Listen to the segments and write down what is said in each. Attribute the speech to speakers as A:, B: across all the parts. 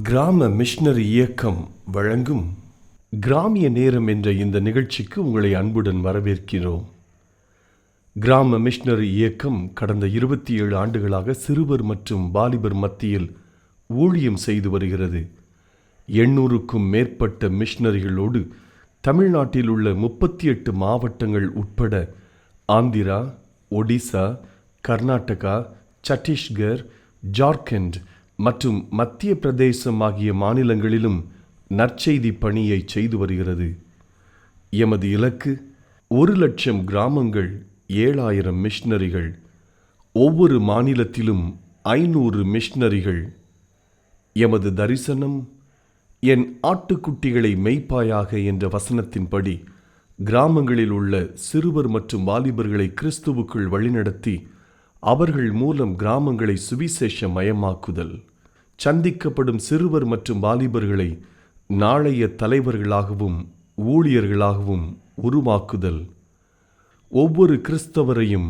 A: கிராம மிஷனரி இயக்கம் வழங்கும் கிராமிய நேரம் என்ற இந்த நிகழ்ச்சிக்கு உங்களை அன்புடன் வரவேற்கிறோம். கிராம மிஷனரி இயக்கம் கடந்த 27 ஆண்டுகளாக சிறுவர் மற்றும் வாலிபர் மத்தியில் ஊழியம் செய்து வருகிறது. 800க்கும் மேற்பட்ட மிஷனரிகளோடு தமிழ்நாட்டில் உள்ள 38 மாவட்டங்கள் உட்பட ஆந்திரா, ஒடிசா, கர்நாடகா, சத்தீஸ்கர், ஜார்க்கண்ட் மற்றும் மத்திய பிரதேசம் ஆகிய மாநிலங்களிலும் நற்செய்தி பணியை செய்து வருகிறது. எமது இலக்கு 1,00,000 கிராமங்கள், 7,000 மிஷனரிகள், ஒவ்வொரு மாநிலத்திலும் 500 மிஷனரிகள். எமது தரிசனம் என் ஆட்டுக்குட்டிகளை மேய்ப்பாயாக என்ற வசனத்தின்படி கிராமங்களில் உள்ள சிறுவர் மற்றும் வாலிபர்களை கிறிஸ்துவுக்குள் வழிநடத்தி அவர்கள் மூலம் கிராமங்களை சுவிசேஷ மயமாக்குதல், சந்திக்கப்படும் சிறுவர் மற்றும் வாலிபர்களை நாளைய தலைவர்களாகவும் ஊழியர்களாகவும் உருவாக்குதல், ஒவ்வொரு கிறிஸ்தவரையும்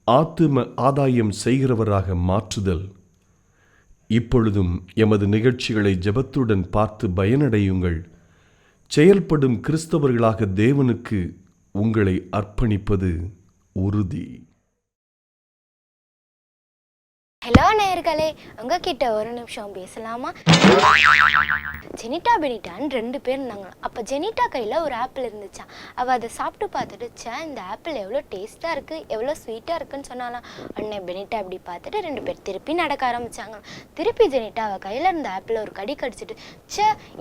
A: ஆத்தும ஆதாயம் செய்கிறவராக மாற்றுதல். இப்பொழுதும் எமது நிகழ்ச்சிகளை ஜெபத்துடன் பார்த்து பயனடையுங்கள். செயல்படும் கிறிஸ்தவர்களாக தேவனுக்கு உங்களை அர்ப்பணிப்பது உறுதி.
B: ஹலோ நேயர்களே, உங்ககிட்ட ஒரு நிமிஷம் பேசலாமா? ஜெனிட்டா பெனிட்டான்னு 2 பேர் இருந்தாங்க. அப்போ ஜெனிட்டா கையில் ஒரு ஆப்பிள் இருந்துச்சா. அவள் அதை சாப்பிட்டு பார்த்துட்டு, இந்த ஆப்பிள் எவ்வளோ டேஸ்ட்டாக இருக்குது, எவ்வளோ ஸ்வீட்டாக இருக்குன்னு சொன்னாலாம். உடனே பெனிட்டா இப்படி பார்த்துட்டு 2 பேர் திருப்பி நடக்க ஆரம்பித்தாங்க. திருப்பி ஜெனிட்டா அவள் கையில் இருந்த ஆப்பிளை ஒரு கடி கடிச்சிட்டு,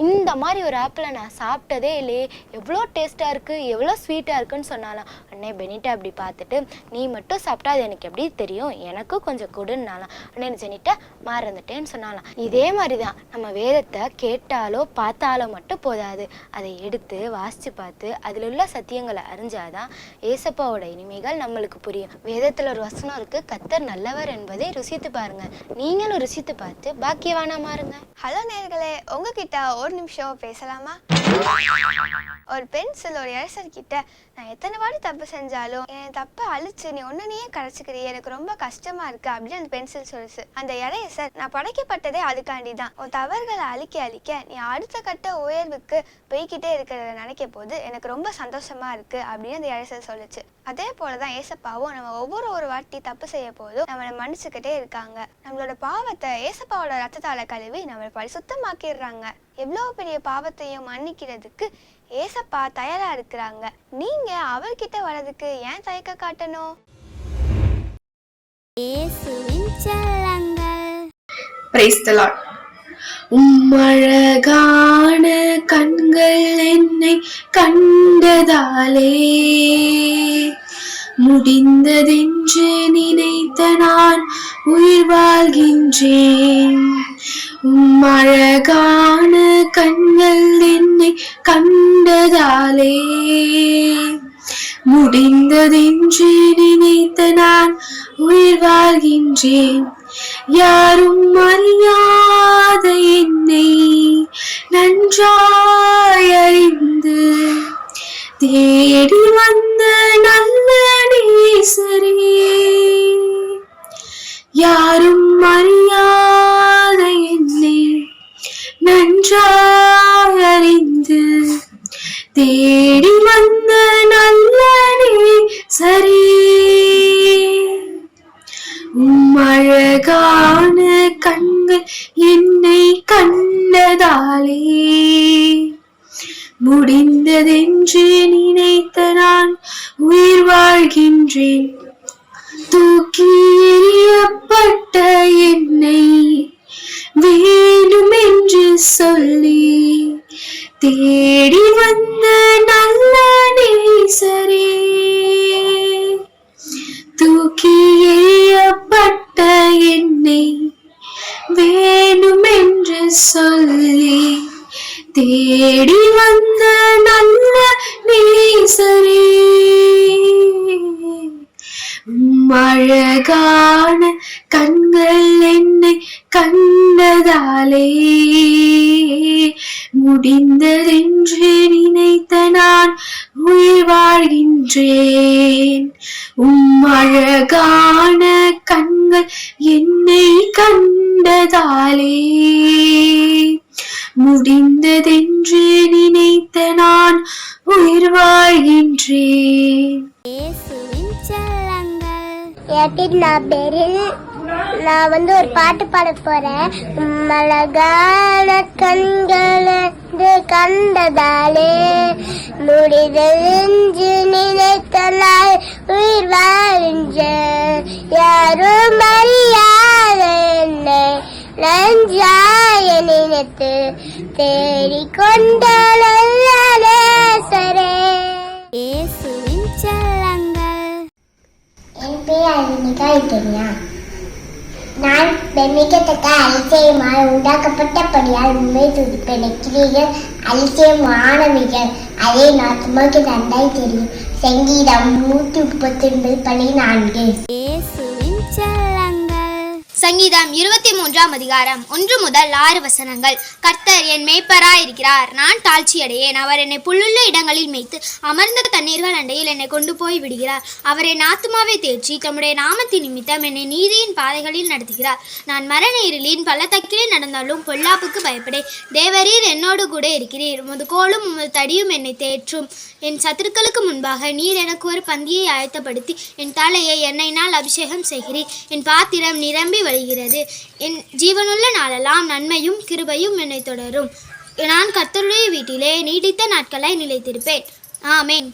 B: இந்த மாதிரி ஒரு ஆப்பிளை நான் சாப்பிட்டதே இல்லையே, எவ்வளோ டேஸ்ட்டாக இருக்குது, எவ்வளோ ஸ்வீட்டாக இருக்குன்னு சொன்னாலாம். உடனே பெனிட்டா இப்படி பார்த்துட்டு, நீ மட்டும் சாப்பிட்டா அது எனக்கு எப்படி தெரியும், எனக்கும் கொஞ்சம் கொடுன்னாலாம். உடனே ஜெனிட்டா மறந்துட்டேன்னு சொன்னாலாம். இதே மாதிரி தான் நம்ம வேதத்தை கேட்டாலோ பார்த்தாலோ மட்டும் போதாது, அதை எடுத்து வாசித்து பார்த்து அதில் உள்ள சத்தியங்களை அறிஞ்சாதான் ஏசப்பாவோட இனிமைகள் நம்மளுக்கு புரியும். வேதத்தில் ஒரு வசனம் இருக்கு, கர்த்தர் நல்லவர் என்பதை ருசித்து பாருங்க, நீங்களும் ருசித்து பார்த்து பாக்கியவானா மாறுங்க.
C: ஹலோ நேயர்களே, உங்ககிட்ட ஒரு நிமிஷம் பேசலாமா? ஒரு பென்சில் ஒரு இளசர்கிட்ட, நான் எத்தனை வாட்டி தப்பு செஞ்சாலும் என் தப்பை அழிச்சு நீ ஒன்னுனையே கரைச்சிக்கிறீ, எனக்கு ரொம்ப கஷ்டமா இருக்கு அப்படின்னு அந்த பென்சில் சொல்லுச்சு. அந்த இளையசர், நான் படைக்கப்பட்டதே அதுக்காண்டி தான், உன் தவறுகளை அழிக்க அழிக்க நீ அடுத்த கட்ட உயர்வுக்கு போய்கிட்டே இருக்கிறத நினைக்க போது எனக்கு ரொம்ப சந்தோஷமா இருக்கு அப்படின்னு அந்த இளையசர் சொல்லுச்சு. அதே போலதான் ஏசப்பாவும் நம்ம ஒவ்வொரு வாட்டி தப்பு செய்ய போதும் நம்மளை மன்னிச்சுக்கிட்டே இருக்காங்க. நம்மளோட பாவத்தை ஏசப்பாவோட ரத்தத்தால கழுவி நம்மளை பரிசுத்தமாக்கிடுறாங்க. எவ்வளவு பெரிய பாவத்தையும் மன்னிக்கிறதுக்கு ஏசப்பா தயாரா இருக்கிறாங்க. நீங்க அவர்கிட்ட வர்றதுக்கு ஏன் தயக்க காட்டணும்?
D: Praise the Lord. உம்மழகான கண்கள் என்னை கண்டதாலே முடிந்ததென்று நினைத்த நான் உயிர் வாழ்கின்றேன். உம்மழகான கண்கள் என்னை கண்டதாலே முடிந்ததென்று நினைத்த நான் உயிர் வாழ்கின்றேன். யாரும் அறியாத என்னை நன்றாய் அறிந்து தேடி வந்த நல்ல நேசரே, யாரும் அறியாத என்னை நன்றாய் அறிந்து தேடி வந்த நல்ல நேசரே, உம்மழகான கண்கள் என்னை கண்டதாலே முடிந்ததென்று நினைத்த நான் உயிர் வாழ்கின்றேன். தூக்கி எறியப்பட்ட என்னை வேண்டுமென்று சொல்லி தேடி வந்த நல்ல நேசரே, தூக்கி எறியப்பட்ட என்னை வேண்டுமென்று சொல்லி தேடி வந்த நல்ல நேசரே, அழகான கண்கள் என்னை கண்டதாலே முடிந்ததென்று நினைத்த நான் உயிர் வாழ்கின்றேன். அழகான கண்கள் என்னை கண்டதாலே முடிந்ததென்று நினைத்த நான் உயிர் வாழ்கின்றேன்.
E: என் பேர் நான் பெரில். நான் ஒரு பாட்டு பாட போறேன். மலகான கண்களை கண்டதாலே முடிதென்று நினைத்தலாய் உயிர் வாழ்கின்ற யாரும் அறியாத என்னை நஞ்சாய நினைத்து தேடிக்கொண்ட நல்ல நேசரே. இயேசுவின் செல்லங்கள். என் பேர் அருணிகா. தெரியா, நான் பிரமிக்கத்தக்க அதிசயமாய் உண்டாக்கப்பட்டபடியால் உண்மை துதிப்பேன். கிரிகள் அதிசயமானவைகள், அதை நான் துமக்கு நன்றாய் தெரியும். சங்கீதம் 139:14.
F: சங்கீதம் 23ஆம் அதிகாரம் 1 முதல் 6 வசனங்கள். கர்த்தர் என் மேய்ப்பராயிருக்கிறார், நான் தாழ்ச்சியடையேன். அவர் என்னை புல்லுள்ள இடங்களில் மேய்த்து அமர்ந்த தண்ணீர்கள் அண்டையில் என்னை கொண்டு போய் விடுகிறார். அவர் என் ஆத்துமாவை தேற்றி தம்முடைய நாமத்தின் நிமித்தம் என்னை நீதியின் பாதைகளில் நடத்துகிறார். நான் மரண இருளின் பள்ளத்தாக்கிலே நடந்தாலும் பொல்லாப்புக்கு பயப்படேன். தேவரீர் என்னோடு கூட இருக்கிறீர். உமது கோலும் உமது தடியும் என்னை தேற்றும். என் சத்துருக்களுக்கு முன்பாக நீர் எனக்கு ஒரு பந்தியை ஆயத்தப்படுத்தி என் தலையை எண்ணெயினால் அபிஷேகம் செய்கிறீர். என் பாத்திரம் நிரம்பி வழிகிறது. என் ஜீவனுள்ள நாளெல்லாம் நன்மையும் கிருபையும் என்னை தொடரும். நான் கர்த்தருடைய வீட்டிலே நீடித்த நாட்களை நிலைத்திருப்பேன். ஆமென்.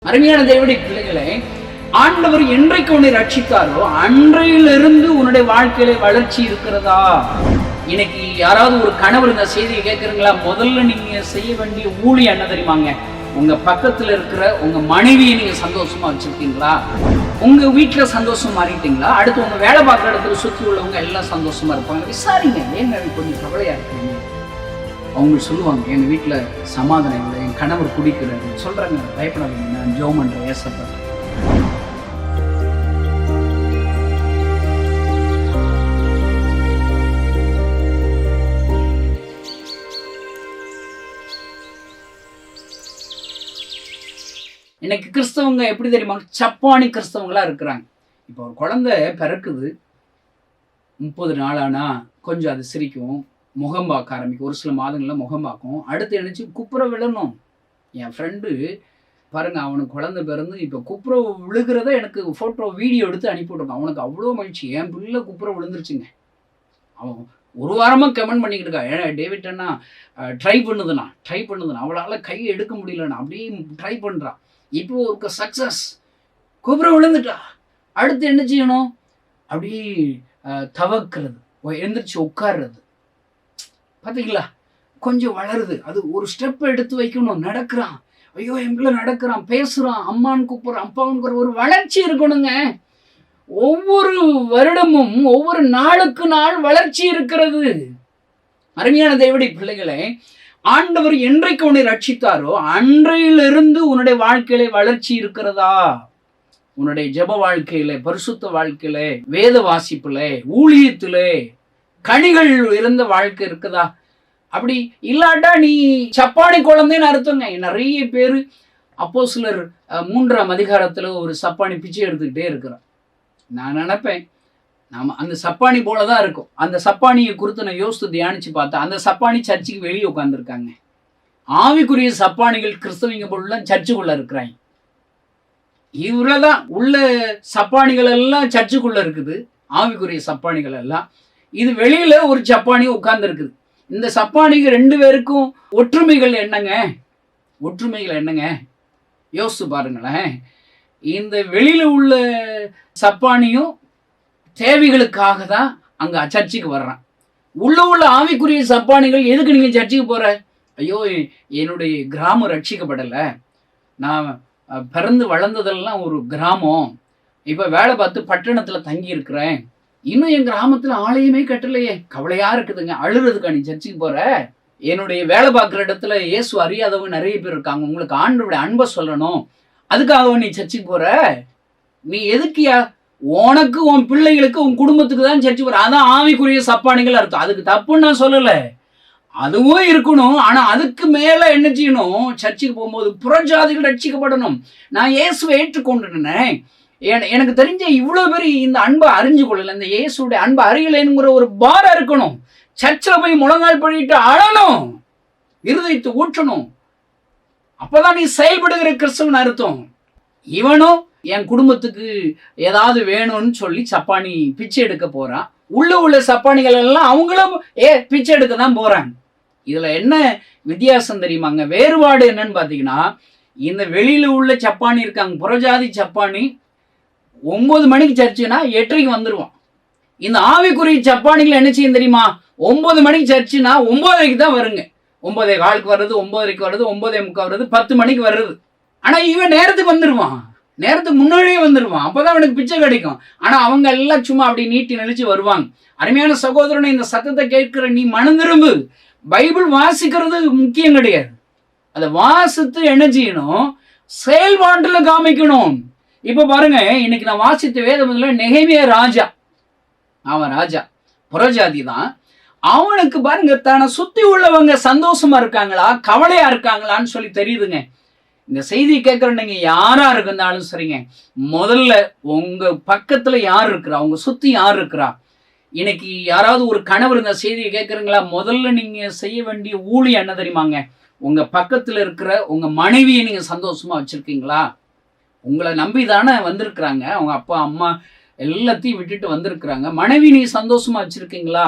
G: அருமையான தேவனுடைய பிள்ளைகளே, ஆண்டவர் என்றைக்கு உன்னை ரட்சித்தாரோ அன்றையிலிருந்து உன்னுடைய வாழ்க்கையில வளர்ச்சி இருக்கிறதா? இன்னைக்கு யாராவது ஒரு கணவர் இந்த செய்தியை கேட்குறீங்களா? முதல்ல நீங்க செய்ய வேண்டிய ஊழியம் என்ன தெரியுமாங்க? உங்க பக்கத்துல இருக்கிற உங்க மனைவியை நீங்க சந்தோஷமா வச்சிருக்கீங்களா? உங்க வீட்டுல சந்தோஷம் மாறிட்டீங்களா? அடுத்து உங்க வேலை பார்க்குற இடத்துல சுற்றி உள்ளவங்க எல்லாம் சந்தோஷமா இருப்பாங்க. விசாரிங்க, ஏங்க கொஞ்சம் கவலையா இருக்கீங்க? அவங்க சொல்லுவாங்க, எங்க வீட்டுல சமாதானம் இல்லை, என் கணவர் குடிக்கிறாரு. சொல்றாங்க, பயப்படாதீங்க, நான் ஜெபம் பண்றேன், ஏசப்படுறேன். இன்னைக்கு கிறிஸ்தவங்க எப்படி தெரியுமா? சப்பானி கிறிஸ்தவங்களா இருக்கிறாங்க. இப்போ ஒரு குழந்தை பிறக்குது, 30 நாள் ஆனா கொஞ்சம் அது சிரிக்கும், முகம் பார்க்க ஆரம்பிக்கும். ஒரு சில மாதங்கள்ல முகம் பார்க்கும். அடுத்து நினைச்சு குப்புற விழணும். என் ஃப்ரெண்டு பாருங்க, அவனுக்கு குழந்தை பிறந்து இப்போ குப்புற விழுகிறத எனக்கு ஃபோட்டோ வீடியோ எடுத்து அனுப்பி விட்ருக்கான். அவனுக்கு அவ்வளோ மகிழ்ச்சி, என் பிள்ளை குப்புற விழுந்துருச்சுங்க. அவன் ஒரு வாரமாக கமெண்ட் பண்ணிக்கிட்டு இருக்கா, ஏன்னா டேவிட் அண்ணா ட்ரை பண்ணுதுண்ணா அவளால் கை எடுக்க முடியலண்ணா, அப்படியே ட்ரை பண்ணுறான். இப்போ ஒரு சக்ஸஸ், குப்புற விழுந்துட்டா. அடுத்து என்ன செய்யணும்? அப்படியே தவக்கிறது, எழுந்திரிச்சு உட்கார்றது. பார்த்தீங்களா, கொஞ்சம் வளருது. அது ஒரு ஸ்டெப் எடுத்து வைக்கணும். நடக்கிறான், ஐயோ என் பிள்ளை நடக்கிறான், பேசுகிறான், அம்மான்னு கூப்பிட்றான், அப்பான்னு கூப்பிட்ற ஒரு வளர்ச்சி இருக்கணுங்க. ஒவ்வொரு வருடமும் ஒவ்வொரு நாளுக்கு நாள் வளர்ச்சி இருக்கிறது. அருமையான தேவனுடைய பிள்ளைகளே, ஆண்டவர் என்றைக்கு உன்னை ரட்சித்தாரோ அன்றையிலிருந்து உன்னுடைய வாழ்க்கையில வளர்ச்சி இருக்கிறதா? உன்னுடைய ஜெப வாழ்க்கையில, பரிசுத்த வாழ்க்கையில, வேத வாசிப்புல, ஊழியத்திலே கனிகள் இருந்த வாழ்க்கை இருக்குதா? அப்படி இல்லாட்டா நீ சப்பானி குழந்தைன்னு அர்த்தங்க. நிறைய பேர் அப்போஸ்தலர் 3ஆம் அதிகாரத்துல ஒரு சப்பானி பிச்சை எடுத்துக்கிட்டே இருக்கிறான். நான் நினைப்பேன், நாம அந்த சப்பானி போலதான் இருக்கும். அந்த சப்பானியை குறித்து நான் யோசித்து தியானிச்சு பார்த்தா, அந்த சப்பானி சர்ச்சுக்கு வெளியே உட்காந்துருக்காங்க. ஆவிக்குரிய சப்பானிகள் கிறிஸ்தவங்க போல சர்ச்சுக்குள்ள இருக்கிறாங்க. இவ்வளவுதான் உள்ள சப்பானிகள் எல்லாம் சர்ச்சுக்குள்ள இருக்குது, ஆவிக்குரிய சப்பானிகள் எல்லாம். இது வெளியில ஒரு சப்பானி உட்கார்ந்து இருக்குது. இந்த சப்பானிக்கு 2 பேருக்கும் ஒற்றுமைகள் என்னங்க? யோசிச்சு பாருங்களேன். இந்த வெளியில உள்ள சப்பானியும் தேவைகளுக்காக தான் அங்க சர்ச்சுக்கு வர்றான். உள்ள ஆவிக்குரிய சப்பானிகள், எதுக்கு நீங்க சர்ச்சுக்கு போற? ஐயோ என்னுடைய கிராமம் ரட்சிக்கப்படலை, நான் பிறந்து வளர்ந்ததெல்லாம் ஒரு கிராமம், இப்ப வேலை பார்த்து பட்டணத்துல தங்கி இருக்கிறேன், இன்னும் என் கிராமத்துல ஆலயமே கட்டலையே, கவலையா இருக்குதுங்க. அழுறதுக்கா நீ சர்ச்சுக்கு போற? என்னுடைய வேலை பார்க்குற இடத்துல இயேசு அறியாதவங்க நிறைய பேர் இருக்காங்க, உங்களுக்கு ஆண்டவருடைய அன்பை சொல்லணும், அதுக்காக நீ சர்ச்சுக்கு போற? நீ எதுக்கியா? உனக்கு, உன் பிள்ளைகளுக்கு, உன் குடும்பத்துக்கு தான் சர்ச்சுக்கு போற. அதான் ஆவிக்குரிய சப்பானிகள் அர்த்தம். அதுக்கு தப்புன்னு நான் சொல்லல, அதுவும் இருக்கணும். ஆனா அதுக்கு மேல என்ன செய்யணும்? சர்ச்சுக்கு போகும்போது புறஜாதிகள் ரட்சிக்கப்படணும். நான் இயேசுவை ஏற்றுக்கொண்டுட்டேன், எனக்கு தெரிஞ்ச இவ்வளவு பேர் இந்த அன்பை அறிஞ்சு கொள்ளல, இந்த இயேசுடைய அன்பை அறியலைங்கிற ஒரு பாரம் இருக்கணும். சர்ச்சில் போய் முழங்கால் பண்ணிட்டு அழணும், இருதயத்தை ஊற்றணும். அப்பதான் நீ செயல்படுகிற கிறிஸ்தவன் அர்த்தம். இவனும் என் குடும்பத்துக்கு ஏதாவது வேணும்னு சொல்லி சப்பானி பிச்சை எடுக்க போறான். உள்ள சப்பானிகள் எல்லாம் அவங்களும் பிச்சை எடுக்க தான் போறாங்க. இதுல என்ன வித்தியாசம் தெரியுமாங்க? வேறுபாடு என்னன்னு பாத்தீங்கன்னா, இந்த வெளியில உள்ள சப்பானி இருக்காங்க, புறஜாதி சப்பானி 9 மணிக்கு சர்ச்சுனா 8:30 வந்துருவான். இந்த ஆவிக்குரிய சப்பானிகள் என்ன செய்யும் தெரியுமா? 9 மணிக்கு சர்ச்சுனா 9:30 தான் வருங்க. 9:15 வருது, 9:30 வருது, 9:45 வருது, 10 மணிக்கு வருது. ஆனா இவன் நேரத்துக்கு வந்துருவான், நேரத்துக்கு முன்னாடியே வந்துருவான். அப்பதான் அவனுக்கு பிச்சை கிடைக்கும். ஆனா அவங்க எல்லாம் சும்மா அப்படி நீட்டி நெளிச்சு வருவாங்க. அருமையான சகோதரனை, இந்த சத்தத்தை கேட்கிற நீ மனம் திரும்பு. பைபிள் வாசிக்கிறது முக்கியம் கிடையாது. அதை வாசித்து என்ன செய்யணும்? செயல்பாட்டுல காமிக்கணும். இப்ப பாருங்க, இன்னைக்கு நான் வாசித்த வேதத்துல நெகேமியா ராஜா, அவன் ராஜா புறஜாதி தான். அவனுக்கு பாருங்க, தன்னை சுத்தி உள்ளவங்க சந்தோஷமா இருக்காங்களா கவலையா இருக்காங்களான்னு சொல்லி தெரியுதுங்க. இந்த செய்தி கேட்குற நீங்க யாரா இருந்தாலும் சரிங்க, முதல்ல உங்க பக்கத்துல யார் இருக்கிறா, உங்க சுத்தி யார் இருக்கிறா. இன்னைக்கு யாராவது ஒரு கணவர் இந்த செய்தியை கேட்குறீங்களா? முதல்ல நீங்க செய்ய வேண்டிய ஊழியம் என்ன தெரியுமாங்க? உங்க பக்கத்துல இருக்கிற உங்க மனைவியை நீங்க சந்தோஷமா வச்சிருக்கீங்களா? உங்களை நம்பி தானே வந்திருக்கிறாங்க, அவங்க அப்பா அம்மா எல்லாத்தையும் விட்டுட்டு வந்திருக்கிறாங்க. மனைவி நீ சந்தோஷமா வச்சிருக்கீங்களா?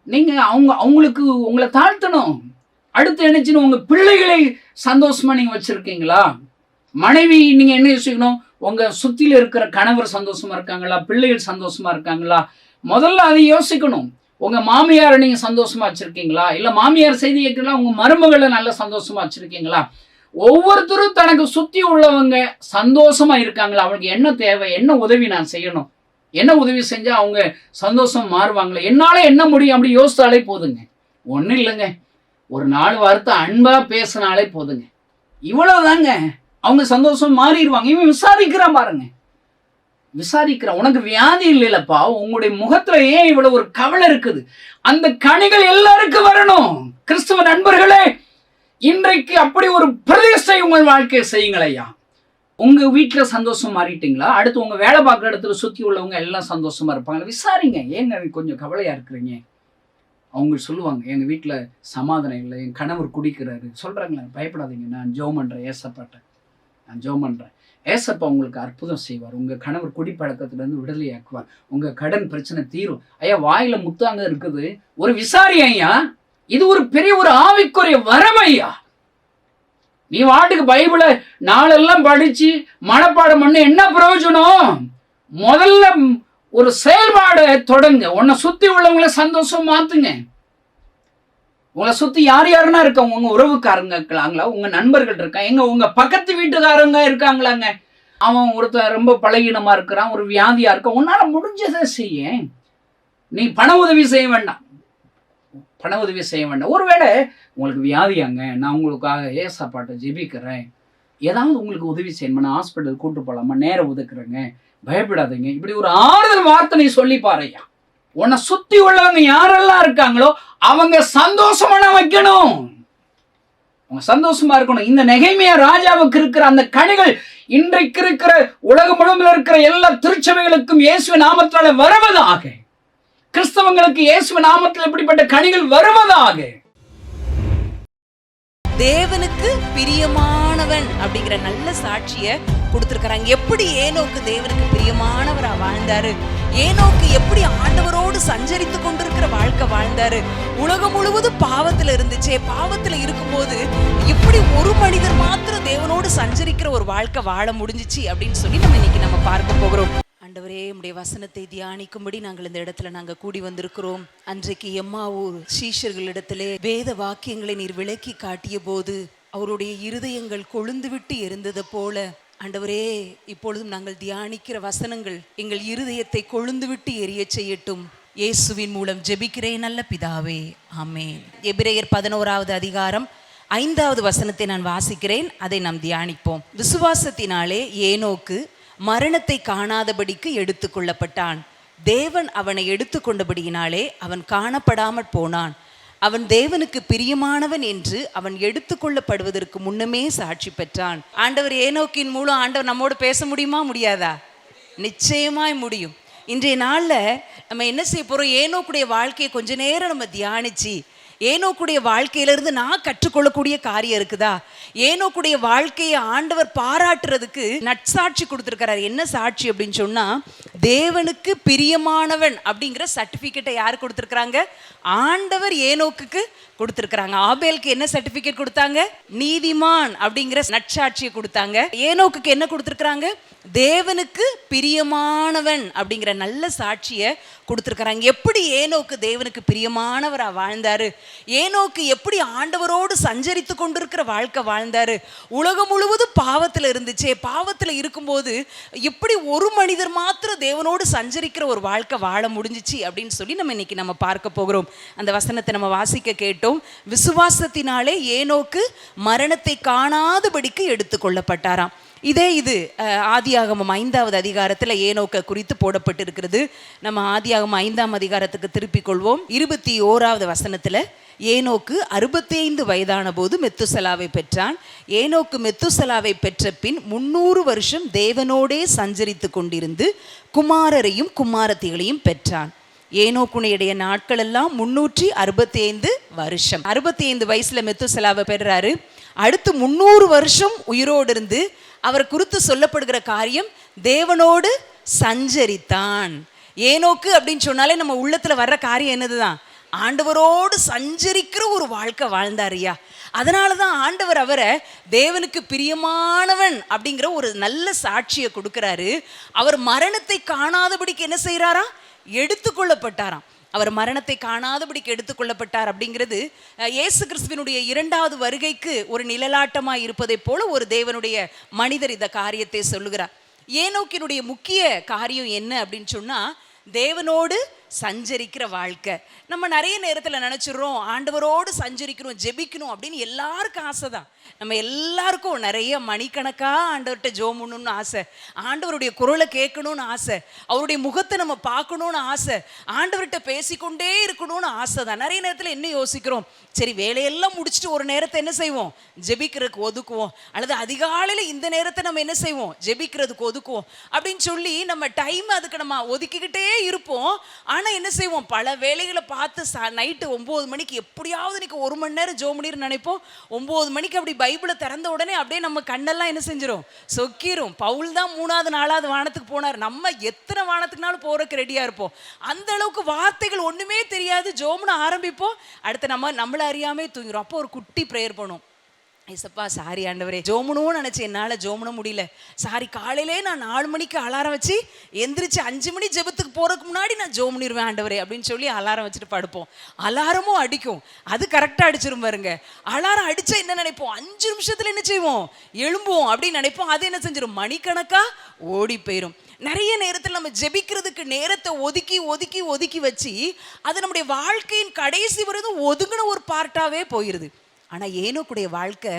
G: நீங்க அவங்களுக்கு உங்களை தாழ்த்தணும். அடுத்து என்னச்சுன்னு உங்க பிள்ளைகளை சந்தோஷமா நீங்க வச்சிருக்கீங்களா? மனைவி நீங்க என்ன யோசிக்கணும்? உங்க சுத்தில இருக்கிற கணவர் சந்தோஷமா இருக்காங்களா, பிள்ளைகள் சந்தோஷமா இருக்காங்களா? முதல்ல அதை யோசிக்கணும். உங்க மாமியாரை நீங்க சந்தோஷமா வச்சிருக்கீங்களா? இல்ல மாமியார் செய்தி கேட்கலாம், உங்க மருமகளை நல்ல சந்தோஷமா வச்சிருக்கீங்களா? ஒவ்வொருத்தரும் தனக்கு சுத்தி உள்ளவங்க சந்தோஷமா இருக்காங்களா? அவங்களுக்கு என்ன தேவை, என்ன உதவி நான் செய்யணும், என்ன உதவி செஞ்சா அவங்க சந்தோஷம் மாறுவாங்களே, என்னால என்ன முடியும் அப்படி யோசித்தாலே போதுங்க. ஒன்றும் இல்லைங்க, ஒரு 4 வார்த்தை அன்பா பேசினாலே போதுங்க. இவ்வளவுதாங்க, அவங்க சந்தோஷம் மாறிடுவாங்க. இவன் விசாரிக்கிறான் பாருங்க, விசாரிக்கிறான். உனக்கு வியாதி இல்லைல்லப்பா, உங்களுடைய முகத்துல ஏன் இவ்வளவு ஒரு கவலை இருக்குது? அந்த கனிகள் எல்லாருக்கும் வரணும். கிறிஸ்துவ நண்பர்களே, இன்றைக்கு அப்படி ஒரு பிரதிஷ்டை உங்கள் வாழ்க்கையை செய்யுங்களையா. உங்க வீட்டுல சந்தோஷம் மாறிட்டீங்களா? அடுத்து உங்க வேலை பார்க்குற இடத்துல சுத்தி உள்ளவங்க எல்லாம் சந்தோஷமா இருப்பாங்க. விசாரிங்க, ஏங்க கொஞ்சம் கவலையா இருக்கிறீங்க? அவங்க சொல்லுவாங்க, எங்க வீட்டுல சமாதானம் இல்லை, என் கணவர் குடிக்கிறாரு. சொல்றாங்களா? பயப்படாதீங்க, நான் ஜெபம் பண்றேன், ஏசப்பாட்ட நான் ஜெபம் பண்றேன். ஏசப்பா உங்களுக்கு அற்புதம் செய்வார். உங்க கணவர் குடிப்பழக்கத்துல இருந்து விடுதலை ஆக்குவார். உங்க கடன் பிரச்சனை தீரும். ஐயா, வாயில முத்தாங்க இருக்குது, ஒரு விசாரி ஐயா. இது ஒரு பெரிய ஒரு ஆவிக்குரிய வரம் ஐயா. நீ வாட்டுக்கு பைபிளை நாளெல்லாம் படிச்சு மனப்பாடம் பண்ண என்ன பிரயோஜனம்? முதல்ல ஒரு செயல்பாடு தொடங்க. உன்னை சுத்தி உள்ளவங்களை சந்தோஷம் மாத்துங்க. உங்களை சுத்தி யார் யாருன்னா இருக்காங்க? உங்க உறவுக்காரங்க இருக்காங்களா, உங்க நண்பர்கள் இருக்காங்க, உங்க பக்கத்து வீட்டுக்காரங்க இருக்காங்களாங்க. அவன் ஒருத்தன் ரொம்ப பலகீனமா இருக்கிறான், ஒரு வியாதியா இருக்கான், உன்னால முடிஞ்சதை செய்ய. நீ பண உதவி செய்ய வேண்டாம், பண உதவி செய்ய வேண்டாம். ஒருவேளை உங்களுக்கு வியாதியாங்க, நான் உங்களுக்காக ஏசப்பாட்ட ஜெபிக்கிறேன், ஏதாவது உங்களுக்கு உதவி செய்யணுமா, நான் ஹாஸ்பிட்டல் கூட்டு போகலாமா, நேரம் ஒதுக்குறேங்க, பயப்படாதீங்க, இப்படி ஒரு ஆறுதல் வார்த்தை நீ சொல்லி பாருயா. உன்னை சுத்தி உள்ளவங்க யாரெல்லாம் இருக்காங்களோ அவங்க சந்தோஷமா வைக்கணும், அவங்க சந்தோஷமா இருக்கணும். இந்த நெகேமியா ராஜாவுக்கு இருக்கிற அந்த கனிகள் இன்றைக்கு இருக்கிற உலகம் முழுவதும் இருக்கிற எல்லா திருச்சபைகளுக்கும் இயேசுவின் நாமத்தால வருவதாக. கிறிஸ்தவங்களுக்கு இயேசுவின் நாமத்தில் இப்படிப்பட்ட கனிகள் வருவதாக.
H: தேவனுக்கு பிரியமானவன் அப்படிங்கிற நல்ல சாட்சிய கொடுத்திருக்கிறாங்க. எப்படி ஏனோக்கு தேவனுக்கு பிரியமானவரா வாழ்ந்தாரு, ஏனோக்கு எப்படி ஆண்டவரோடு சஞ்சரித்து கொண்டிருக்கிற வாழ்க்கை வாழ்ந்தாரு. உலகம் முழுவதும் பாவத்துல இருந்துச்சே, பாவத்துல இருக்கும்போது எப்படி ஒரு மனிதர் மாத்திரம் தேவனோடு சஞ்சரிக்கிற ஒரு வாழ்க்கை வாழ முடிஞ்சிச்சு அப்படின்னு சொல்லி நம்ம இன்னைக்கு பார்க்க போகிறோம். ஆண்டவரே, உம்முடைய வசனத்தை தியானிக்கும்படி நாங்கள் இந்த இடத்துல நாங்கள் கூடி வந்திருக்கிறோம். அன்றைக்கு எம்மாவூர் சீஷர்களிடத்திலே வேத வாக்கியங்களை நீர் விளக்கி காட்டிய போது அவருடைய இருதயங்கள் கொழுந்து விட்டு எரிந்தது போல, ஆண்டவரே, இப்பொழுதும் நாங்கள் தியானிக்கிற வசனங்கள் எங்கள் இருதயத்தை கொழுந்து விட்டு எரிய செய்யட்டும். இயேசுவின் மூலம் ஜெபிக்கிறேன் நல்ல பிதாவே, ஆமென். எபிரேயர் 11வது அதிகாரம் 5வது வசனத்தை நான் வாசிக்கிறேன், அதை நாம் தியானிப்போம். விசுவாசத்தினாலே ஏனோக்கு மரணத்தை காணாதபடிக்கு எடுத்து கொள்ளப்பட்டான். தேவன் அவனை எடுத்து கொண்டபடியினாலே அவன் காணப்படாமற் போனான். அவன் தேவனுக்கு பிரியமானவன் என்று அவன் எடுத்து கொள்ளப்படுவதற்கு முன்னமே சாட்சி பெற்றான். ஆண்டவர் ஏனோக்கின் மூலம் ஆண்டவர் நம்மோடு பேச முடியுமா, முடியாதா? நிச்சயமாய் முடியும். இன்றைய நாளில் நம்ம என்ன செய்ய போகிறோம்? ஏனோக்குடைய வாழ்க்கையை கொஞ்ச நேரம் நம்ம தியானிச்சு, ஏனோக்குடைய வாழ்க்கையிலிருந்து நான் கற்றுக்கொள்ளக்கூடிய காரியம் இருக்குதா, ஏனோக்குடைய வாழ்க்கையை ஆண்டவர் பாராட்டுறதுக்கு நற்சாட்சி கொடுத்துருக்கிறார். என்ன சாட்சி அப்படின்னு சொன்னா, தேவனுக்கு பிரியமானவன் அப்படிங்கிற சர்டிபிகேட்டை யார் கொடுத்துருக்குறாங்க? ஆண்டவர் ஏனோக்குக்கு கொடுத்துருக்குறாங்க. ஆபேலுக்கு என்ன சர்டிபிகேட் கொடுத்தாங்க? நீதிமான் அப்படிங்கிற நற்சாட்சியை கொடுத்தாங்க. ஏனோக்குக்கு என்ன கொடுத்துருக்குறாங்க? தேவனுக்கு பிரியமானவன் அப்படிங்கிற நல்ல சாட்சியை கொடுத்துருக்குறாங்க. எப்படி ஏனோக்கு தேவனுக்கு பிரியமானவரா வாழ்ந்தாரு, ஏனோக்கு எப்படி ஆண்டவரோடு சஞ்சரித்து கொண்டிருக்கிற வாழ்க்கை வாழ்ந்தாரு, உலகம் முழுவதும் பாவத்தில் இருந்துச்சே, பாவத்தில் இருக்கும்போது எப்படி ஒரு மனிதர் மாத்திரம் தேவனோடு சஞ்சரிக்கிற ஒரு வாழ்க்கை வாழ முடிஞ்சிச்சு அப்படின்னு சொல்லி நம்ம இன்னைக்கு நம்ம பார்க்க போகிறோம். அந்த வசனத்தை நம்ம வாசிக்க கேட்டோம். விசுவாசத்தினாலே ஏனோக்கு மரணத்தை காணாதபடிக்கு எடுத்துக்கொள்ளப்பட்டாராம். இது ஆதியாகமம் 5வது அதிகாரத்தில் ஏனோக்க குறித்து போடப்பட்டிருக்கிறது. நம்ம ஆதியாகமம் 5ஆம் அதிகாரத்துக்கு திருப்பிக் கொள்வோம். 21வது வசனத்தில் ஏனோக்கு 65 வயதான போது மெத்துசலாவை பெற்றான். ஏனோக்கு மெத்துசலாவை பெற்ற பின் 300 வருஷம் தேவனோடே சஞ்சரித்து கொண்டிருந்து குமாரரையும் குமாரத்திகளையும் பெற்றான். ஏனோக்குடைய நாட்கள் எல்லாம் 365 வருஷம். 65 வயசுல மெத்துசலாவை பெறாரு. அடுத்து 300 வருஷம் உயிரோடு இருந்து அவர் குறித்து சொல்லப்படுகிற காரியம், தேவனோடு சஞ்சரித்தான். ஏனோக்கு அப்படின்னு சொன்னாலே நம்ம உள்ளத்துல வர்ற காரியம் என்னதுதான்? ஆண்டவரோடு சஞ்சரிக்கிற ஒரு வாழ்க்கை வாழ்ந்தாரியா. அதனாலதான் ஆண்டவர் அவரை தேவனுக்கு பிரியமானவன் அப்படிங்கிற ஒரு நல்ல சாட்சியை கொடுக்கிறாரு. அவர் மரணத்தை காணாதபடிக்கு என்ன செய்யறாரா? எடுத்துக்கொள்ளப்பட்டாராம். அவர் மரணத்தை காணாதபடிக்கு எடுத்துக்கொள்ளப்பட்டார் அப்படிங்கிறது இயேசு கிறிஸ்துவினுடைய 2வது வருகைக்கு ஒரு நிழலாட்டமாக இருப்பதை போல ஒரு தேவனுடைய மனிதர் இந்த காரியத்தை சொல்லுகிறார். ஏனோக்கினுடைய முக்கிய காரியம் என்ன அப்படின்னு சொன்னா, தேவனோடு சஞ்சரிக்கிற வாழ்க்கை. நம்ம நிறைய நேரத்தில் நினச்சிடுறோம் ஆண்டவரோடு சஞ்சரிக்கணும், ஜெபிக்கணும் அப்படின்னு எல்லாருக்கும் ஆசை தான். நம்ம எல்லாருக்கும் நிறைய மணிக்கணக்காக ஆண்டவர்கிட்ட ஜெபம் பண்ணணும்னு ஆசை, ஆண்டவருடைய குரலை கேட்கணும்னு ஆசை, அவருடைய முகத்தை நம்ம பார்க்கணும்னு ஆசை, ஆண்டவர்கிட்ட பேசிக்கொண்டே இருக்கணும்னு ஆசை தான். நிறைய நேரத்தில் என்ன யோசிக்கிறோம்? சரி, வேலையெல்லாம் முடிச்சுட்டு ஒரு நேரத்தை என்ன செய்வோம்? ஜெபிக்கிறதுக்கு ஒதுக்குவோம். அல்லது அதிகாலையில் இந்த நேரத்தை நம்ம என்ன செய்வோம்? ஜெபிக்கிறதுக்கு ஒதுக்குவோம் அப்படின்னு சொல்லி நம்ம டைம் அதுக்கு நம்ம ஒதுக்கிக்கிட்டே இருப்போம். ஆனால் என்ன செய்வோம்? பல வேலைகளை பார்த்து நைட்டு 9 மணிக்கு எப்படியாவது இன்னைக்கு 1 மணி நேரம் ஜெபம் பண்ணிட்டு நினைப்போம். 9 மணிக்கு அப்படி பைபிளை திறந்த உடனே அப்படியே நம்ம கண்ணெல்லாம் என்ன செஞ்சிடும்? சொக்கிரும். பவுல் தான் 3வது 4வது வானத்துக்கு போனார். நம்ம எத்தனை வானத்துக்குனாலும் போறதுக்கு ரெடியா இருப்போம். அந்த அளவுக்கு வார்த்தைகள் ஒண்ணுமே தெரியாது. ஜெபம்னு ஆரம்பிப்போம், அடுத்து நம்மள அறியாமே தூங்கிடும். அப்போ ஒரு குட்டி ப்ரேயர் பண்ணுவோம். ஏசப்பா சாரி ஆண்டவரே, ஜோமனும் நினச்சி என்னால் ஜோமன முடியல, சாரி, காலையிலே நான் 4 மணிக்கு அலாரம் வச்சு எந்திரிச்சு 5 மணி ஜெபத்துக்கு போகிறதுக்கு முன்னாடி நான் ஜோமனிடுவேன் ஆண்டவரே அப்படின்னு சொல்லி அலாரம் வச்சுட்டு படுப்போம். அலாரமும் அடிக்கும், அது கரெக்டாக அடிச்சிரும் பாருங்க. அலாரம் அடித்தா என்ன நினைப்போம்? 5 நிமிஷத்தில் என்ன செய்வோம்? எழும்புவோம் அப்படின்னு நினைப்போம். அது என்ன செஞ்சிடும்? மணிக்கணக்காக ஓடி போயிடும். நிறைய நேரத்தில் நம்ம ஜெபிக்கிறதுக்கு நேரத்தை ஒதுக்கி ஒதுக்கி ஒதுக்கி வச்சு அது நம்முடைய வாழ்க்கையின் கடைசி வரைக்கும் ஒதுங்கின ஒரு பார்ட்டாகவே போயிடுது. ஆனால் ஏனோக்குடைய வாழ்க்கை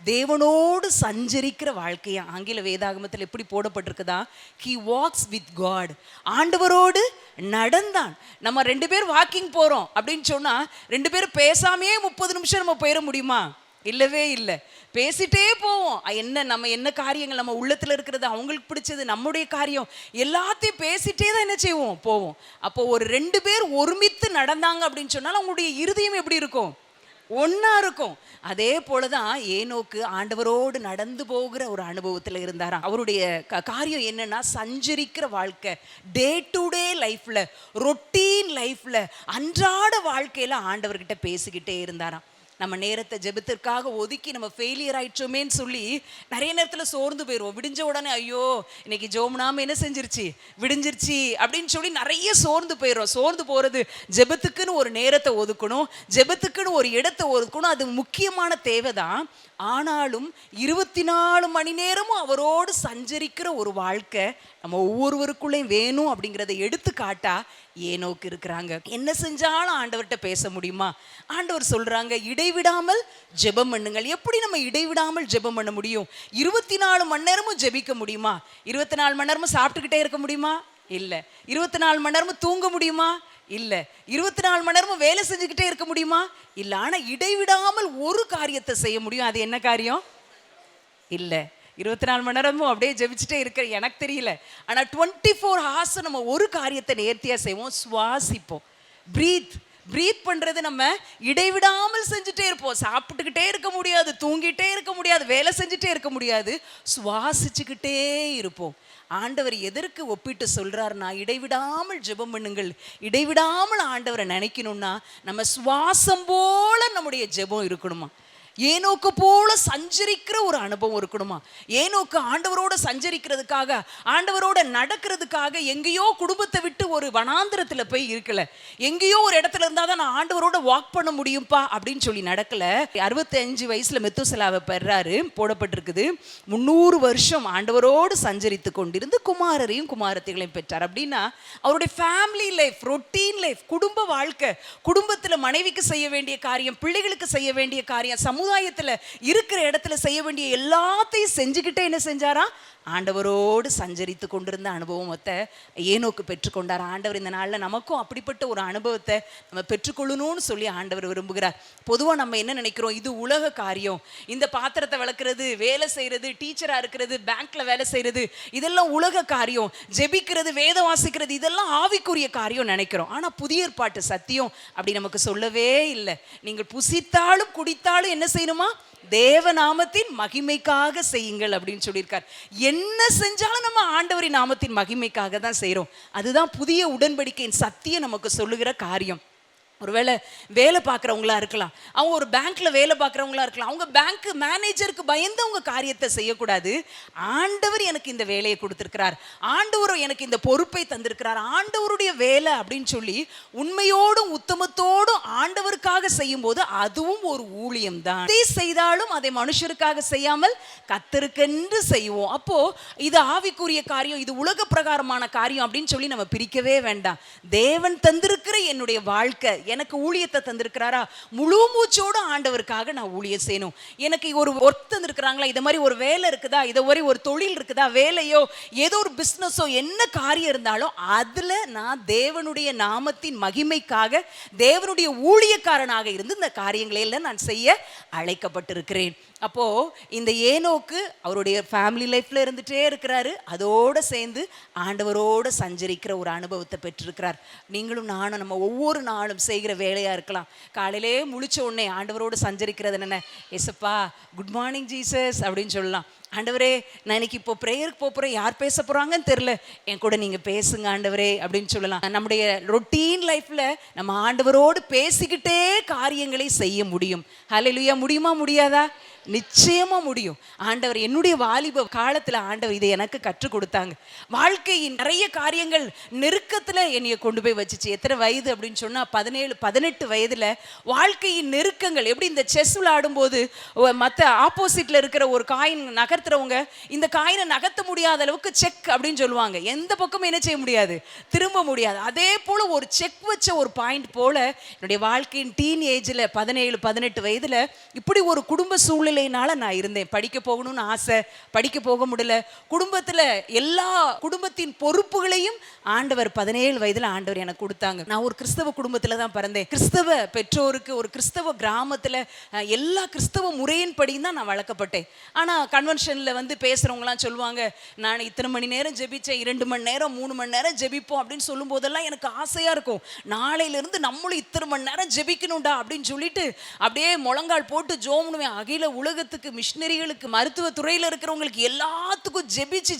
H: தேவனோடு சஞ்சரிக்கிற வாழ்க்கையா. ஆங்கில வேதாகமத்தில் எப்படி போடப்பட்டிருக்குதா? He walks with God. ஆண்டவரோடு நடந்தான். நம்ம 2 பேர் வாக்கிங் போகிறோம் அப்படின்னு சொன்னால் 2 பேரும் பேசாமையே 30 நிமிஷம் நம்ம போயிட முடியுமா? இல்லவே இல்லை. பேசிட்டே போவோம். நம்ம என்ன காரியங்கள் நம்ம உள்ளத்தில் இருக்கிறது, அவங்களுக்கு பிடிச்சது, நம்முடைய காரியம் எல்லாத்தையும் பேசிட்டே தான் என்ன செய்வோம்? போவோம். அப்போ ஒரு 2 பேர் ஒருமித்து நடந்தாங்க அப்படின்னு சொன்னால் அவங்களுடைய இருதயம் எப்படி இருக்கும்? ஒன்னா இருக்கும். அதே போலதான் ஏனோக்கு ஆண்டவரோடு நடந்து போகிற ஒரு அனுபவத்தில் இருந்தாராம். அவருடைய காரியம் என்னன்னா, சஞ்சரிக்கிற வாழ்க்கை, டே டு டே லைஃப்ல, ரொட்டீன் லைஃப்ல, அன்றாட வாழ்க்கையில ஆண்டவர்கிட்ட பேசிக்கிட்டே இருந்தாராம். நம்ம நேரத்தை ஜெபத்திற்காக ஒதுக்கி நம்ம ஃபெயிலியர் ஆயிட்டோமேன்னு சொல்லி நிறைய நேரத்தில் சோர்ந்து போயிடுவோம். விடிஞ்ச உடனே ஐயோ இன்னைக்கு ஜோம்னாம என்ன செஞ்சிருச்சு, விடிஞ்சிருச்சு அப்படின்னு சொல்லி நிறைய சோர்ந்து போயிடுறோம். சோர்ந்து போகிறது, ஜெபத்துக்குன்னு ஒரு நேரத்தை ஒதுக்கணும், ஜெபத்துக்குன்னு ஒரு இடத்தை ஒதுக்கணும், அது முக்கியமான தேவை தான். ஆனாலும் 24 மணி நேரமும் அவரோடு சஞ்சரிக்கிற ஒரு வாழ்க்கை நம்ம ஒவ்வொருவருக்குள்ளேயும் வேணும் அப்படிங்கிறத எடுத்து காட்டா ஏனோக்கு இருக்கிறாங்க. என்ன செஞ்சாலும் ஆண்டவர்கிட்ட பேச முடியுமா? ஆண்டவர் சொல்றாங்க, இடைவிடாமல் ஜெபம் பண்ணுங்கள். எப்படி நம்ம இடைவிடாமல் ஜெபம் பண்ண முடியும்? 24 மணி நேரமும் ஜெபிக்க முடியுமா? 24 மணி நேரமும் சாப்பிட்டுக்கிட்டே இருக்க முடியுமா? இல்லை. 24 மணி நேரமும் தூங்க முடியுமா? இல்லை. 24 மணி நேரமும் வேலை செஞ்சுக்கிட்டே இருக்க முடியுமா? இல்லை. ஆனால் இடைவிடாமல் ஒரு காரியத்தை செய்ய முடியும். அது என்ன காரியம்? இல்லை. 24 மணி நேரமும் அப்படியே ஜெபிச்சுட்டே இருக்கிற எனக்கு தெரியல. ஆனால் 24 hours நம்ம ஒரு காரியத்தை நேர்த்தியாக செய்வோம், சுவாசிப்போம். ப்ரீத் பண்ணுறது நம்ம இடைவிடாமல் செஞ்சுட்டே இருப்போம். சாப்பிட்டுக்கிட்டே இருக்க முடியாது, தூங்கிட்டே இருக்க முடியாது, வேலை செஞ்சுட்டே இருக்க முடியாது, சுவாசிச்சுக்கிட்டே இருப்போம். ஆண்டவர் எதற்கு ஒப்பிட்டு சொல்றாருன்னா, இடைவிடாமல் ஜெபம் பண்ணுங்கள். இடைவிடாமல் ஆண்டவரை நினைக்கணும்னா நம்ம சுவாசம் போல நம்முடைய ஜெபம் இருக்கணுமா, ஏனோக்கு போல சஞ்சரிக்கிற ஒரு அனுபவம் இருக்கணுமா. ஏனோக்கு ஆண்டவரோட சஞ்சரிக்கிறதுக்காக, ஆண்டவரோட நடக்கிறதுக்காக எங்கேயோ குடும்பத்தை விட்டு ஒரு வனாந்திரத்துல போய் இருக்கல, எங்கேயோ ஒரு இடத்துல இருந்தாதான் நான் ஆண்டவரோட வாக் பண்ண முடியும்பா அப்படின்னு சொல்லி நடக்கல. 65 வயசுல மெத்துசலாவை பெறாரு, போடப்பட்டிருக்குது. 300 வருஷம் ஆண்டவரோடு சஞ்சரித்து கொண்டிருந்து குமாரரையும் குமாரத்திகளையும் பெற்றார். அப்படின்னா அவருடைய ஃபேமிலி லைஃப், ரொட்டீன் லைஃப், குடும்ப வாழ்க்கை, குடும்பத்துல மனைவிக்கு செய்ய வேண்டிய காரியம், பிள்ளைகளுக்கு செய்ய வேண்டிய காரியம், சமுதாயத்துல இருக்கிற இடத்துல செய்ய வேண்டிய எல்லாத்தையும் செஞ்சுக்கிட்டே என்ன செஞ்சாரா, ஆண்டவரோடு சஞ்சரித்து கொண்டிருந்த அனுபவத்தை ஏனோக்கு பெற்றுக்கொண்டார். ஆண்டவர் இந்த நாளில் நமக்கும் அப்படிப்பட்ட ஒரு அனுபவத்தை நம்ம பெற்றுக்கொள்ளணும்னு சொல்லி ஆண்டவர் விரும்புகிறார். பொதுவாக நம்ம என்ன நினைக்கிறோம், இது உலக காரியம், இந்த பாத்திரத்தை விளக்குறது, வேலை செய்கிறது, டீச்சராக இருக்கிறது, பேங்க்ல வேலை செய்கிறது, இதெல்லாம் உலக காரியம். ஜெபிக்கிறது, வேதம் வாசிக்கிறது, இதெல்லாம் ஆவிக்குரிய காரியம் நினைக்கிறோம். ஆனால் புதிய ஏற்பாட்டு சத்தியம் அப்படி நமக்கு சொல்லவே இல்லை. நீங்கள் புசித்தாலும் குடித்தாலும் என்ன செய்யணுமா, தேவநாமத்தின் மகிமைக்காக செய்யுங்கள் அப்படின்னு சொல்லியிருக்கார். என்ன செஞ்சாலும் நம்ம ஆண்டவரின் நாமத்தின் மகிமைக்காக தான் செய்கிறோம். அதுதான் புதிய உடன்படிக்கையின் சத்தியம் நமக்கு சொல்லுகிற காரியம். ஒருவேளை வேலை பார்க்குறவங்களா இருக்கலாம், அவங்க ஒரு பேங்க்ல வேலை பார்க்குறவங்களா இருக்கலாம், அவங்க பேங்க் மேனேஜருக்கு பயந்து அவங்க காரியத்தை செய்யக்கூடாது. ஆண்டவர் எனக்கு இந்த வேலையை கொடுத்துருக்கிறார், ஆண்டவர் எனக்கு இந்த பொறுப்பை தந்திருக்கிறார், ஆண்டவருடைய வேலை அப்படின்னு சொல்லி உண்மையோடும் உத்தமத்தோடும் ஆண்டவருக்காக செய்யும் போது அதுவும் ஒரு ஊழியம் தான். எதை செய்தாலும் அதை மனுஷருக்காக செய்யாமல் கர்த்தருக்கென்று செய்வோம். அப்போ இது ஆவிக்குரிய காரியம், இது உலக பிரகாரமான காரியம் அப்படின்னு சொல்லி நம்ம பிரிக்கவே வேண்டாம். தேவன் தந்திருக்கிற என்னுடைய வாழ்க்கை, எனக்கு ஊழியத்தை தந்திருக்கிறாரா, முழு மூச்சோடு ஆண்டவருக்காக நான் ஊழியம் செய்யணும். எனக்கு ஒரு ஒர்க் தந்திருக்கிறாங்களா, இதை மாதிரி ஒரு வேலை இருக்குதா, இதை மாதிரி ஒரு தொழில் இருக்குதா, வேலையோ ஏதோ ஒரு பிஸ்னஸோ என்ன காரியம் இருந்தாலும் அதில் நான் தேவனுடைய நாமத்தின் மகிமைக்காக தேவனுடைய ஊழியக்காரனாக இருந்து இந்த காரியங்களை எல்லாம் நான் செய்ய அழைக்கப்பட்டிருக்கிறேன். அப்போ இந்த ஏனோக்கு அவருடைய ஃபேமிலி லைஃப்ல இருந்துட்டே இருக்கிறாரு, அதோட சேர்ந்து ஆண்டவரோட சஞ்சரிக்கிற ஒரு அனுபவத்தை பெற்றிருக்கிறார். நீங்களும் நானும் நம்ம ஒவ்வொரு நாளும் செய்கிற வேலையா இருக்கலாம், காலையிலே முழிச்ச உடனே ஆண்டவரோடு சஞ்சரிக்கிறது என்ன, ஏசப்பா குட் மார்னிங் ஜீசஸ் அப்படின்னு சொல்லலாம். ஆண்டவரே நான் இன்னைக்கு இப்போ ப்ரேயருக்கு போகிறேன், யார் பேச போகிறாங்கன்னு தெரில, என் கூட நீங்கள் பேசுங்க ஆண்டவரே அப்படின்னு சொல்லலாம். நம்முடைய ரொட்டீன் லைஃப்பில் நம்ம ஆண்டவரோடு பேசிக்கிட்டே காரியங்களை செய்ய முடியும். ஹல்லேலூயா. முடியுமா முடியாதா? நிச்சயமாக முடியும். ஆண்டவர் என்னுடைய வாலிப காலத்தில் ஆண்டவர் இதை எனக்கு கற்றுக் கொடுத்தாங்க. வாழ்க்கையின் நிறைய காரியங்கள் நெருக்கத்தில் என்னைய கொண்டு போய் வச்சுச்சு. எத்தனை வயது அப்படின்னு சொன்னால் 17-18 வயதில் வாழ்க்கையின் நெருக்கங்கள். எப்படி இந்த செஸ் விளையாடும்போது மற்ற ஆப்போசிட்டில் இருக்கிற ஒரு காயின் நகர்த்துறவங்க இந்த காயினை நகர்த்த முடியாத அளவுக்கு செக் அப்படின்னு சொல்லுவாங்க, எந்த பக்கமும் என்ன செய்ய முடியாது, திரும்ப முடியாது. அதே போல் ஒரு செக் வச்ச ஒரு பாயிண்ட் போல் என்னுடைய வாழ்க்கையின் டீன் ஏஜில் 17-18 வயதில் இப்படி ஒரு குடும்ப சூழ்நிலையினால நான் இருந்தேன். படிக்க போகணும்னு ஆசை, படிக்க போக முடியல. குடும்பத்தில் எல்லா குடும்பத்தின் பொறுப்புகளையும் ஆண்டவர் 17 வயதில் ஆண்டவர் எனக்கு கொடுத்தாங்க. நான் ஒரு கிறிஸ்தவ குடும்பத்தில் தான் பிறந்தேன். கிறிஸ்தவ பெற்றோருக்கு ஒரு கிறிஸ்தவ கிராமத்தில் எல்லா கிறிஸ்தவ முறையின் படியும் தான் நான் வளர்க்கப்பட்டேன். ஆனால் கன்வென்ஷனில் வந்து பேசுகிறவங்களாம் சொல்லுவாங்க, நான் இத்தனை மணி நேரம் ஜெபிச்சேன், 2 மணி நேரம் 3 மணி நேரம் ஜெபிப்போம் அப்படின்னு சொல்லும் போதெல்லாம் எனக்கு ஆசையாக இருக்கும், நாளையிலேருந்து நம்மளும் இத்தனை மணி நேரம் ஜெபிக்கணும்டா அப்படின்னு சொல்லிட்டு அப்படியே முழங்கால் போட்டு ஜோம்னுவேன். அகில உலகத்துக்கு, மிஷினரிகளுக்கு, மருத்துவ துறையில் இருக்கிறவங்களுக்கு எல்லாத்துக்கும்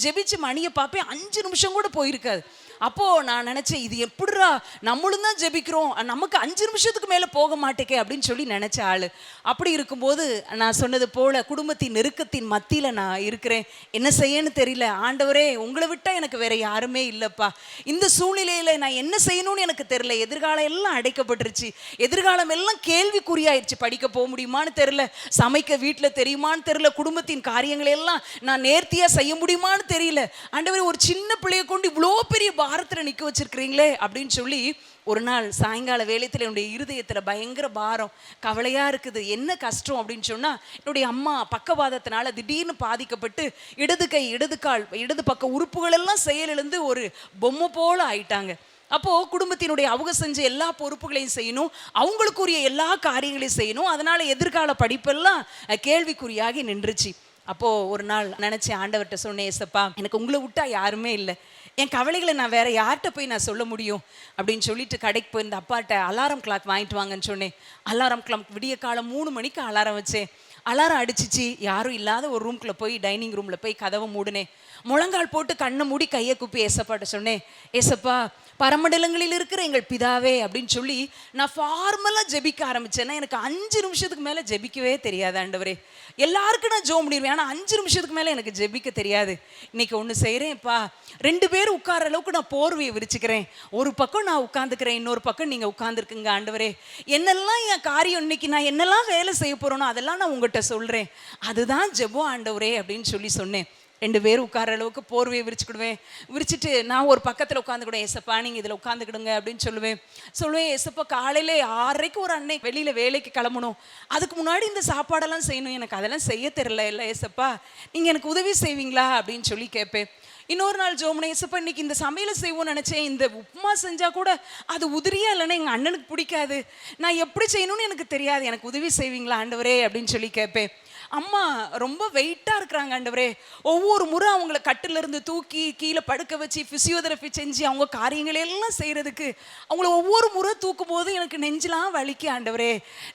H: ஜெபிச்சு மணியை பார்ப்பேன், 5 நிமிஷம் கூட போயிருக்காது. அப்போது நான் நினச்சேன், இது எப்படிரா நம்மளும் தான் ஜெபிக்கிறோம், நமக்கு 5 நிமிஷத்துக்கு மேலே போக மாட்டேக்கே அப்படின்னு சொல்லி நினச்ச ஆள். அப்படி இருக்கும்போது நான் சொன்னது போல் குடும்பத்தின் நெருக்கத்தின் மத்தியில் நான் இருக்கிறேன். என்ன செய்யன்னு தெரியல. ஆண்டவரே உங்களை விட்டால் எனக்கு வேற யாருமே இல்லைப்பா, இந்த சூழ்நிலையில் நான் என்ன செய்யணும்னு எனக்கு தெரியல. எதிர்காலம் எல்லாம் அடைக்கப்பட்டுருச்சு, எதிர்காலம் எல்லாம் கேள்விக்குறியாயிடுச்சு. படிக்க போக முடியுமான்னு தெரியல, சமைக்க வீட்டில் தெரியுமான்னு தெரியல, குடும்பத்தின் காரியங்களை எல்லாம் நான் நேர்த்தியாக செய்ய முடியுமான்னு தெரியல. ஆண்டவரே ஒரு சின்ன பிள்ளையை கொண்டு இவ்வளோ பெரிய பாரத்தில் நிற்க வச்சிருக்கிறீங்களே அப்படின்னு சொல்லி ஒரு நாள் சாயங்கால வேளையத்தில் என்னுடைய இருதயத்தில் பயங்கர பாரம், கவலையாக இருக்குது. என்ன கஷ்டம் அப்படின்னு சொன்னால், என்னுடைய அம்மா பக்கவாதத்தினால திடீர்னு பாதிக்கப்பட்டு இடது கை, இடது கால், இடது பக்க உறுப்புகள் எல்லாம் செயலிழந்து ஒரு பொம்மை போல் ஆயிட்டாங்க. அப்போது குடும்பத்தினுடைய அவங்க செஞ்ச எல்லா பொறுப்புகளையும் செய்யணும், அவங்களுக்குரிய எல்லா காரியங்களையும் செய்யணும். அதனால் எதிர்கால படிப்பெல்லாம் கேள்விக்குறியாகி நின்றுச்சு. அப்போது ஒரு நாள் நினச்சேன், ஆண்டவர்கிட்ட சொன்னேன், ஏசப்பா எனக்கு உங்களை விட்டா யாருமே இல்லை, என் கவலைகளை நான் வேறு யார்கிட்ட போய் நான் சொல்ல முடியும் அப்படின்னு சொல்லிட்டு கடைக்கு போய் இந்த அப்பாட்ட அலாரம் கிளாக் வாங்கிட்டு வாங்கன்னு சொன்னேன். அலாரம் கிளாக் விடிய காலம் 3 மணிக்கு அலாரம் வச்சேன். அலாரம் அடிச்சிச்சு. யாரும் இல்லாத ஒரு ரூம்குள்ளே போய் டைனிங் ரூமில் போய் கதவை மூடினேன். முழங்கால் போட்டு கண்ணை மூடி கையை குப்பி ஏசப்பாட்ட சொன்னேன், ஏசப்பா பரமண்டலங்களில் இருக்கிற எங்கள் பிதாவே அப்படின்னு சொல்லி நான் ஃபார்மலாக ஜெபிக்க ஆரம்பித்தேன்னா எனக்கு 5 நிமிஷத்துக்கு மேலே ஜெபிக்கவே தெரியாது ஆண்டவரே. எல்லாருக்கும் நான் ஜோம் பண்ணிடுவேன், ஆனால் 5 நிமிஷத்துக்கு மேலே எனக்கு ஜெபிக்க தெரியாது. இன்னைக்கு ஒன்று செய்கிறேன்ப்பா, 2 பேர் உட்கார அளவுக்கு நான் போர்வையை விரிச்சுக்கிறேன். ஒரு பக்கம் நான் உட்காந்துக்கிறேன், இன்னொரு பக்கம் நீங்கள் உட்காந்துருக்குங்க ஆண்டவரே. என்னெல்லாம் என் காரியம் இன்னைக்கு நான் என்னெல்லாம் வேலை செய்ய போகிறேனோ அதெல்லாம் நான் உங்கள்கிட்ட சொல்கிறேன், அதுதான் ஜெபம் ஆண்டவரே அப்படின்னு சொல்லி சொன்னேன். 2 பேர் உட்கார அளவுக்கு போர்வையை விரிச்சுக்கிடுவேன். விரிச்சிட்டு நான் ஒரு பக்கத்தில் உட்காந்துக்கிடுவேன், ஏசப்பா நீங்கள் இதில் உட்காந்துக்கிடுங்க அப்படின்னு சொல்லுவேன். ஏசப்பா காலையில் 6:30 ஒரு அன்னை வெளியில் வேலைக்கு கிளம்பணும், அதுக்கு முன்னாடி இந்த சாப்பாடெல்லாம் செய்யணும், எனக்கு அதெல்லாம் செய்ய தெரியல, இல்லை ஏசப்பா நீங்கள் எனக்கு உதவி செய்வீங்களா அப்படின்னு சொல்லி கேட்பேன். இன்னொரு நாள் ஜோமனே, ஏசப்பா இன்னைக்கு இந்த சமையலை செய்வோன்னு நினச்சேன், இந்த உப்புமா செஞ்சால் கூட அது உதிரியா இல்லைன்னா எங்கள் அண்ணனுக்கு பிடிக்காது, நான் எப்படி செய்யணும்னு எனக்கு தெரியாது, எனக்கு உதவி செய்வீங்களா ஆண்டவரே அப்படின்னு சொல்லி கேட்பேன். அம்மா ரொம்ப வெயிட்டாக இருக்கிறாங்க ஆண்டவரே, ஒவ்வொரு முறை அவங்கள கட்டிலிருந்து தூக்கி கீழே படுக்க வச்சு ஃபிசியோதெரப்பி செஞ்சு அவங்க காரியங்களெல்லாம் செய்கிறதுக்கு அவங்கள ஒவ்வொரு முறை தூக்கும் போது எனக்கு நெஞ்செலாம் வலிக்கு ஆண்டவரே,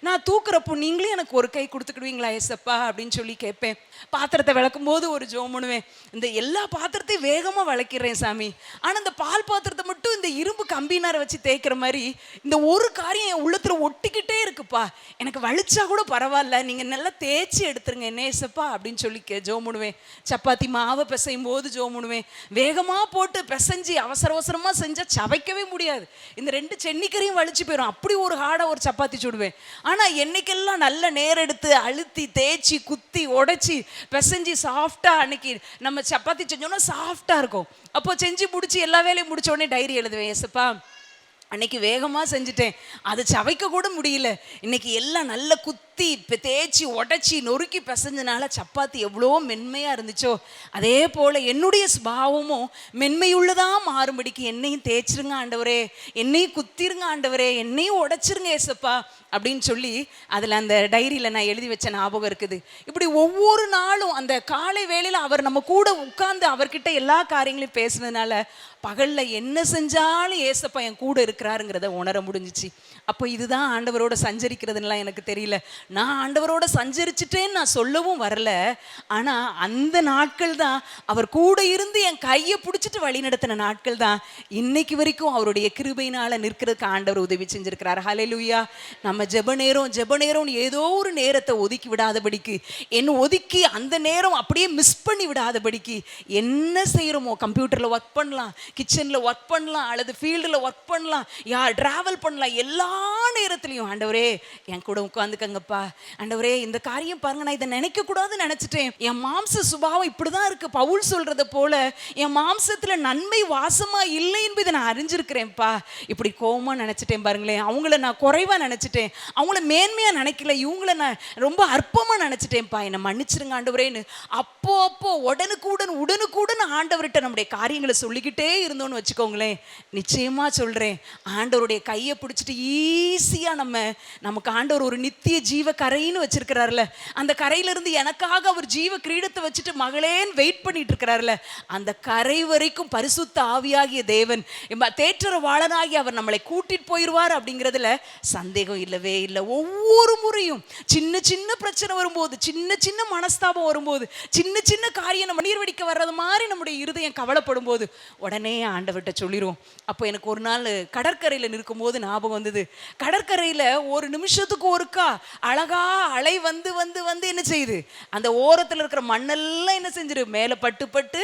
H: நான் தூக்குறப்போ நீங்களும் எனக்கு ஒரு கை கொடுத்துக்கிடுவீங்களா ஏசப்பா அப்படின்னு சொல்லி கேட்பேன். பாத்திரத்தை விளக்கும் போது ஒரு ஜோம் பண்ணுவேன், இந்த எல்லா பாத்திரத்தையும் வேகமாக விளக்கிறேன் சாமி, ஆனால் இந்த பால் பாத்திரத்தை மட்டும் இந்த இரும்பு கம்பினாரை வச்சு தேய்க்கிற மாதிரி இந்த ஒரு காரியம் என் உள்ளத்தில் ஒட்டிக்கிட்டே இருக்குப்பா, எனக்கு வலிச்சா கூட பரவாயில்ல, நீங்கள் நல்லா தேய்ச்சி எடுத்துருங்க என்ன ஏசப்பா அப்படின்னு சொல்லி ஜோம் பண்ணுவேன். சப்பாத்தி மாவை பிசையும் போது ஜோம் பண்ணுவேன், வேகமாக போட்டு பிசைஞ்சு அவசர அவசரமாக செஞ்சால் சவைக்கவே முடியாது, இந்த 2 சென்னிக்கரையும் வலிச்சு போயிடும், அப்படி ஒரு ஹார்டாக ஒரு சப்பாத்தி சுடுவேன். ஆனால் என்னைக்கெல்லாம் நல்ல நேரம் எடுத்து அழுத்தி தேய்ச்சி குத்தி உடைச்சி பிசைஞ்சு சாஃப்டாக அன்னைக்கு நம்ம சப்பாத்தி செஞ்சோன்னா சாஃப்டாக இருக்கும். அப்போ செஞ்சு முடிச்சு எல்லா வேலையும் முடிச்சோடனே டைரி எழுதுவேன், ஏசப்பா அன்னைக்கு வேகமாக செஞ்சுட்டேன், அது சவைக்க கூட முடியல, இன்னைக்கு எல்லாம் நல்ல குத்தி தேய்ச்சி உடச்சி நொறுக்கி பிசைஞ்சனால சப்பாத்தி எவ்வளோ மென்மையாக இருந்துச்சோ அதே போல் என்னுடைய சுபாவமும் மென்மையுள்ளதாக மாறும்படிக்கு என்னையும் தேய்ச்சிருங்க ஆண்டவரே, என்னையும் குத்திருங்க ஆண்டவரே, என்னையும் உடைச்சிருங்க ஏசப்பா அப்படின்னு சொல்லி அதில் அந்த டைரியில் நான் எழுதி வச்ச ஞாபகம் இருக்குது. இப்படி ஒவ்வொரு நாளும் அந்த காலை வேளையில் அவர் நம்ம கூட உட்கார்ந்து அவர்கிட்ட எல்லா காரியங்களையும் பேசுனதுனால பகலில் என்ன செஞ்சாலும் ஏசப்பா என் கூட இருக்கிறாருங்கிறத உணர முடிஞ்சிச்சு. அப்போ இதுதான் ஆண்டவரோட சஞ்சரிக்கிறதுலாம் எனக்கு தெரியல, நான் ஆண்டவரோட சஞ்சரிச்சுட்டேன்னு நான் சொல்லவும் வரல, ஆனால் அந்த நாட்கள் தான் அவர் கூட இருந்து என் கையை பிடிச்சிட்டு வழி நடத்தின நாட்கள் தான் இன்னைக்கு வரைக்கும் அவருடைய கிருபையினால் நிற்கிறதுக்கு ஆண்டவர் உதவி செஞ்சிருக்கிறார். ஹல்லேலூயா. நம்ம ஜெப நேரம் ஏதோ ஒரு நேரத்தை ஒதுக்கி விடாதபடிக்கு, ஒதுக்கி அந்த நேரம் அப்படியே மிஸ் பண்ணி விடாதபடிக்கு என்ன செய்கிறோமோ, கம்ப்யூட்டரில் ஒர்க் பண்ணலாம், கிச்சனில் ஒர்க் பண்ணலாம், அல்லது ஃபீல்டில் ஒர்க் பண்ணலாம், ட்ராவல் பண்ணலாம், எல்லா நேரத்துலையும் ஆண்டவரே என் கூட உட்காந்துக்கங்கப்பா, ஆண்டவரே இந்த காரியம் பாருங்க, நான் இதை நினைக்கக்கூடாதுன்னு நினச்சிட்டேன், என் மாம்ச சுபாவம் இப்படி தான் இருக்குது, பவுல் சொல்கிறத போல என் மாம்சத்தில் நன்மை வாசமாக இல்லை என்பதை நான் அறிஞ்சிருக்கிறேன்ப்பா, இப்படி கோபமாக நினச்சிட்டேன் பாருங்களேன், அவங்கள நான் குறைவாக நினச்சிட்டேன், அவங்கள மேன்மையாக நினைக்கல, இவங்கள நான் ரொம்ப அற்பமாக நினச்சிட்டேன்ப்பா, என்னை மன்னிச்சிருங்க ஆண்டவரேன்னு அப்போ உடனுக்குடன் ஆண்டவர்கிட்ட நம்முடைய காரியங்களை சொல்லிக்கிட்டே இருந்தோன்னு வச்சுக்கோங்களேன், நிச்சயமாக சொல்கிறேன் ஆண்டவருடைய கையை பிடிச்சிட்டு ஈஸியாக நமக்கு ஆண்டவர் ஒரு நித்திய ஜீவ கரைன்னு வச்சிருக்கிறார்ல, அந்த கரையிலிருந்து எனக்காக அவர் ஜீவ கிரீடத்தை வச்சுட்டு மகளேன்னு வெயிட் பண்ணிட்டு இருக்கிறார்ல, அந்த கரை வரைக்கும் பரிசுத்த ஆவியாகிய தேவன் தேற்றரவாளனாகி அவர் நம்மளை கூட்டிட்டு போயிடுவார் அப்படிங்கிறதுல சந்தேகம் இல்லவே இல்லை. ஒவ்வொரு முறையும் சின்ன பிரச்சனை வரும்போது, சின்ன மனஸ்தாபம் வரும்போது, சின்ன காரியம் நம்ம நீர் வெடிக்க வர்றது மாதிரி நம்முடைய இருதயம் கவலைப்படும் போது உடனே ஆண்டவர்கிட்ட சொல்லிடுவோம். அப்போ எனக்கு ஒரு நாள் கடற்கரையில் நிற்கும்போது ஞாபகம் வந்தது, கடற்கரையில் ஒரு நிமிஷத்துக்கு ஒருக்கா அழகா அலை வந்து என்ன செய்யுது, அந்த ஓரத்தில் இருக்கிற மண்ணெல்லாம் என்ன செஞ்சிரு மேலே பட்டு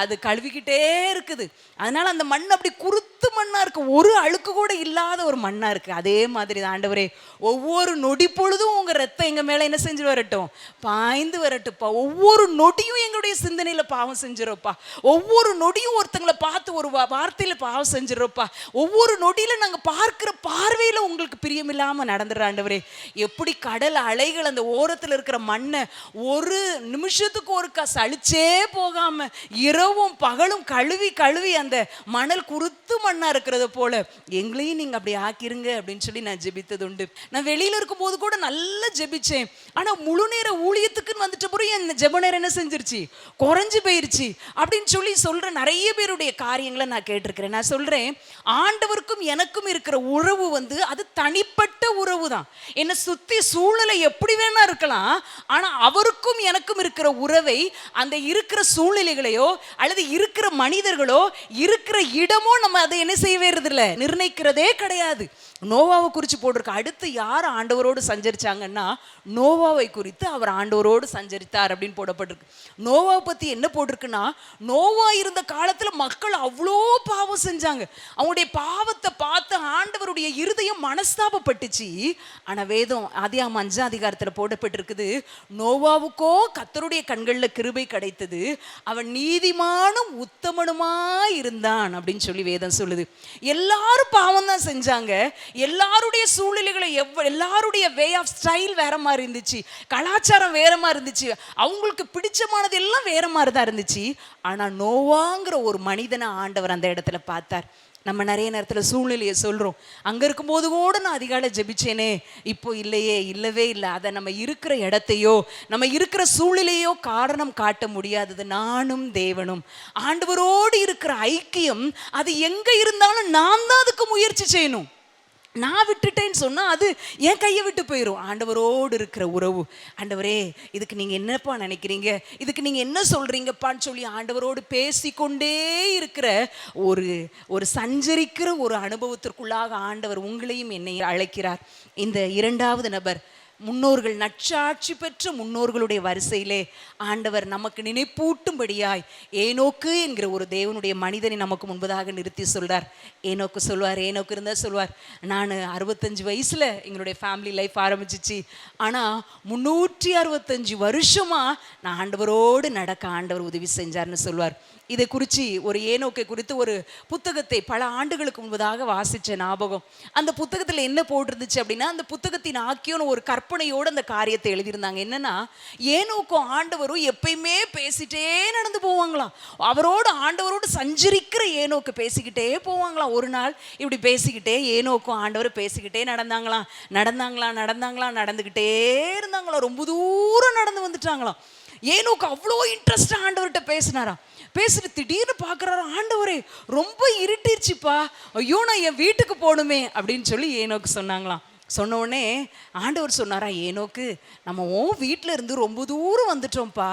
H: அது கழுவிக்கிட்டே இருக்குது, அதனால அந்த மண் அப்படி குருத்து மண்ணாக இருக்கு, ஒரு அழுக்கு கூட இல்லாத ஒரு மண்ணாக இருக்குது. அதே மாதிரி தான் ஆண்டவரே ஒவ்வொரு நொடி பொழுதும் உங்கள் ரத்தம் எங்கள் மேலே என்ன செஞ்சு வரட்டும், பாய்ந்து வரட்டுப்பா, ஒவ்வொரு நொடி நொடியும் எங்களுடைய சிந்தனையில பாவம் செஞ்சிடறோப்பா. ஒவ்வொரு நொடியும் ஒருத்தங்களை பார்த்து ஒரு வார்த்தையில பாவம் செஞ்சிடறோப்பா. ஒவ்வொரு நொடியில நாங்க பார்க்கிற பார்வையில உங்களுக்கு பிரியமில்லாம நடந்துடுற ஆண்டவரே. எப்படி கடல் அலைகள் அந்த ஓரத்துல இருக்கிற மண்ணை ஒரு நிமிஷத்துக்கு ஒருக்கா சலிச்சே போகாம இரவும் பகலும் கழுவி கழுவி அந்த மணல் குருத்து மண்ணா இருக்கிறது போல எங்களையும் நீங்க அப்படி ஆக்கிருங்க அப்படின்னு சொல்லி நான் ஜெபித்தது உண்டு. நான் வெளியில இருக்கும் போது கூட நல்லா ஜெபிச்சேன். ஆனா முழு நேர ஊழியத்துக்குன்னு வந்துட்ட பிறகு என் ஜெப நேரம் என்ன செஞ்சிருச்சு, குறைஞ்சு போயிருச்சு அப்படின்னு சொல்லி சொல்ற நிறைய பேருடைய காரியங்களை நான் கேட்டிருக்கிறேன். நான் சொல்றேன், ஆண்டவருக்கும் எனக்கும் இருக்கிற உறவு அது தனிப்பட்ட உறவு தான். என்னை சுத்தி சூழ்நிலை எப்படி வேணா இருக்கலாம், ஆனா அவருக்கும் எனக்கும் இருக்கிற உறவை அந்த இருக்கிற சூழ்நிலைகளையோ அல்லது இருக்கிற மனிதர்களோ இருக்கிற இடமோ நம்ம அதை என்ன செய்யறது இல்லை, நிர்ணயிக்கிறதே கிடையாது. நோவாவை குறித்து போட்டிருக்க. அடுத்து யார் ஆண்டவரோடு சஞ்சரிச்சாங்கன்னா நோவாவை குறித்து அவர் ஆண்டவரோடு சஞ்சரித்தார் அப்படின்னு போடப்பட்டிருக்கு. நோவாவை பத்தி என்ன போட்டிருக்குன்னா, நோவா இருந்த காலத்துல மக்கள் அவ்வளோ பாவம் செஞ்சாங்க. அவங்களுடைய பாவத்தை பார்த்து ஆண்டவருடைய இருதயம் மனஸ்தாபப்பட்டுச்சு. ஆனா வேதம் ஆதியாகமம் 5ஆம் அதிகாரத்துல போடப்பட்டிருக்குது, நோவாவுக்கோ கர்த்தருடைய கண்கள்ல கிருபை கிடைத்தது, அவன் நீதிமானும் உத்தமனுமா இருந்தான் அப்படின்னு சொல்லி வேதம் சொல்லுது. எல்லாரும் பாவம் தான் செஞ்சாங்க. எல்லாருடைய சூழ்நிலைகளை எல்லாருடைய வே ஆஃப் ஸ்டைல் வேற மாதிரி இருந்துச்சு, கலாச்சாரம் வேற மாதிரி இருந்துச்சு, அவங்களுக்கு பிடிச்சமானது எல்லாம் வேற மாதிரி தான் இருந்துச்சு. ஆனா நோவாங்கிற ஒரு மனிதனை ஆண்டவர் அந்த இடத்துல பார்த்தார். நம்ம நிறைய நேரத்தில் சூழ்நிலையை சொல்கிறோம், அங்கே இருக்கும்போது கூட நான் அதிகாலை ஜெபிச்சேனே, இப்போ இல்லையே, இல்லவே இல்லை. அதை நம்ம இருக்கிற இடத்தையோ நம்ம இருக்கிற சூழ்நிலையோ காரணம் காட்ட முடியாதது. நானும் தேவனும் ஆண்டவரோடு இருக்கிற ஐக்கியம் அது எங்கே இருந்தாலும் நான் தான் அதுக்கு முயற்சி செய்யணும். நான் விட்டுட்டேன்னு சொன்னால் அது என் கையை விட்டு போயிடும். ஆண்டவரோடு இருக்கிற உறவு, ஆண்டவரே இதுக்கு நீங்கள் என்னப்பா நினைக்கிறீங்க, இதுக்கு நீங்கள் என்ன சொல்கிறீங்கப்பான்னு சொல்லி ஆண்டவரோடு பேசிக்கொண்டே இருக்கிற ஒரு சஞ்சரிக்கிற ஒரு அனுபவத்திற்குள்ளாக ஆண்டவர் உங்களையும் என்னை அழைக்கிறார். இந்த இரண்டாவது நபர் முன்னோர்கள், நற்சாட்சி பெற்ற முன்னோர்களுடைய வரிசையிலே ஆண்டவர் நமக்கு நினைப்பூட்டும்படியாய் ஏனோக்கு என்கிற ஒரு தேவனுடைய மனிதனை நமக்கு முன்பதாக நிறுத்தி சொல்றார். ஏனோக்கு சொல்வார், ஏனோக்கு இருந்தால் சொல்வார், நான் 65 வயசுல எங்களுடைய ஃபேமிலி லைஃப் ஆரம்பிச்சிச்சு, ஆனால் 365 வருஷமா நான் ஆண்டவரோடு நடக்க ஆண்டவர் உதவி செஞ்சார்னு சொல்வார். இதை குறித்து ஒரு ஏனோக்கை குறித்து ஒரு புத்தகத்தை பல ஆண்டுகளுக்கு முன்பதாக வாசித்த ஞாபகம். அந்த புத்தகத்தில் என்ன போட்டிருந்துச்சு அப்படின்னா, அந்த புத்தகத்தின் ஆக்கியோன்னு ஒரு கற்பனையோடு அந்த காரியத்தை எழுதியிருந்தாங்க. என்னன்னா, ஏனோக்கும் ஆண்டவரும் எப்பயுமே பேசிட்டே நடந்து போவாங்களாம். அவரோடு ஆண்டவரோடு சஞ்சரிக்கிற ஏனோக்கு பேசிக்கிட்டே போவாங்களாம். ஒரு நாள் இப்படி பேசிக்கிட்டே ஏனோக்கும் ஆண்டவர் பேசிக்கிட்டே நடந்துக்கிட்டே இருந்தாங்களாம். ரொம்ப தூரம் நடந்து வந்துட்டாங்களாம். ஏனோக்கு அவ்வளோ இன்ட்ரெஸ்ட் ஆண்டவர்கிட்ட பேசினாராம். பேசிட்டு திடீர்னு பார்க்குறாரு, ஆண்டவரே ரொம்ப இருட்டிருச்சுப்பா, ஐயோ நான் என் வீட்டுக்கு போகணுமே அப்படின்னு சொல்லி ஏனோக்கு சொன்னாங்களாம். சொன்ன உடனே ஆண்டவர் சொன்னாரா, ஏனோக்கு நம்ம உன் வீட்டில் இருந்து ரொம்ப தூரம் வந்துட்டோம்ப்பா,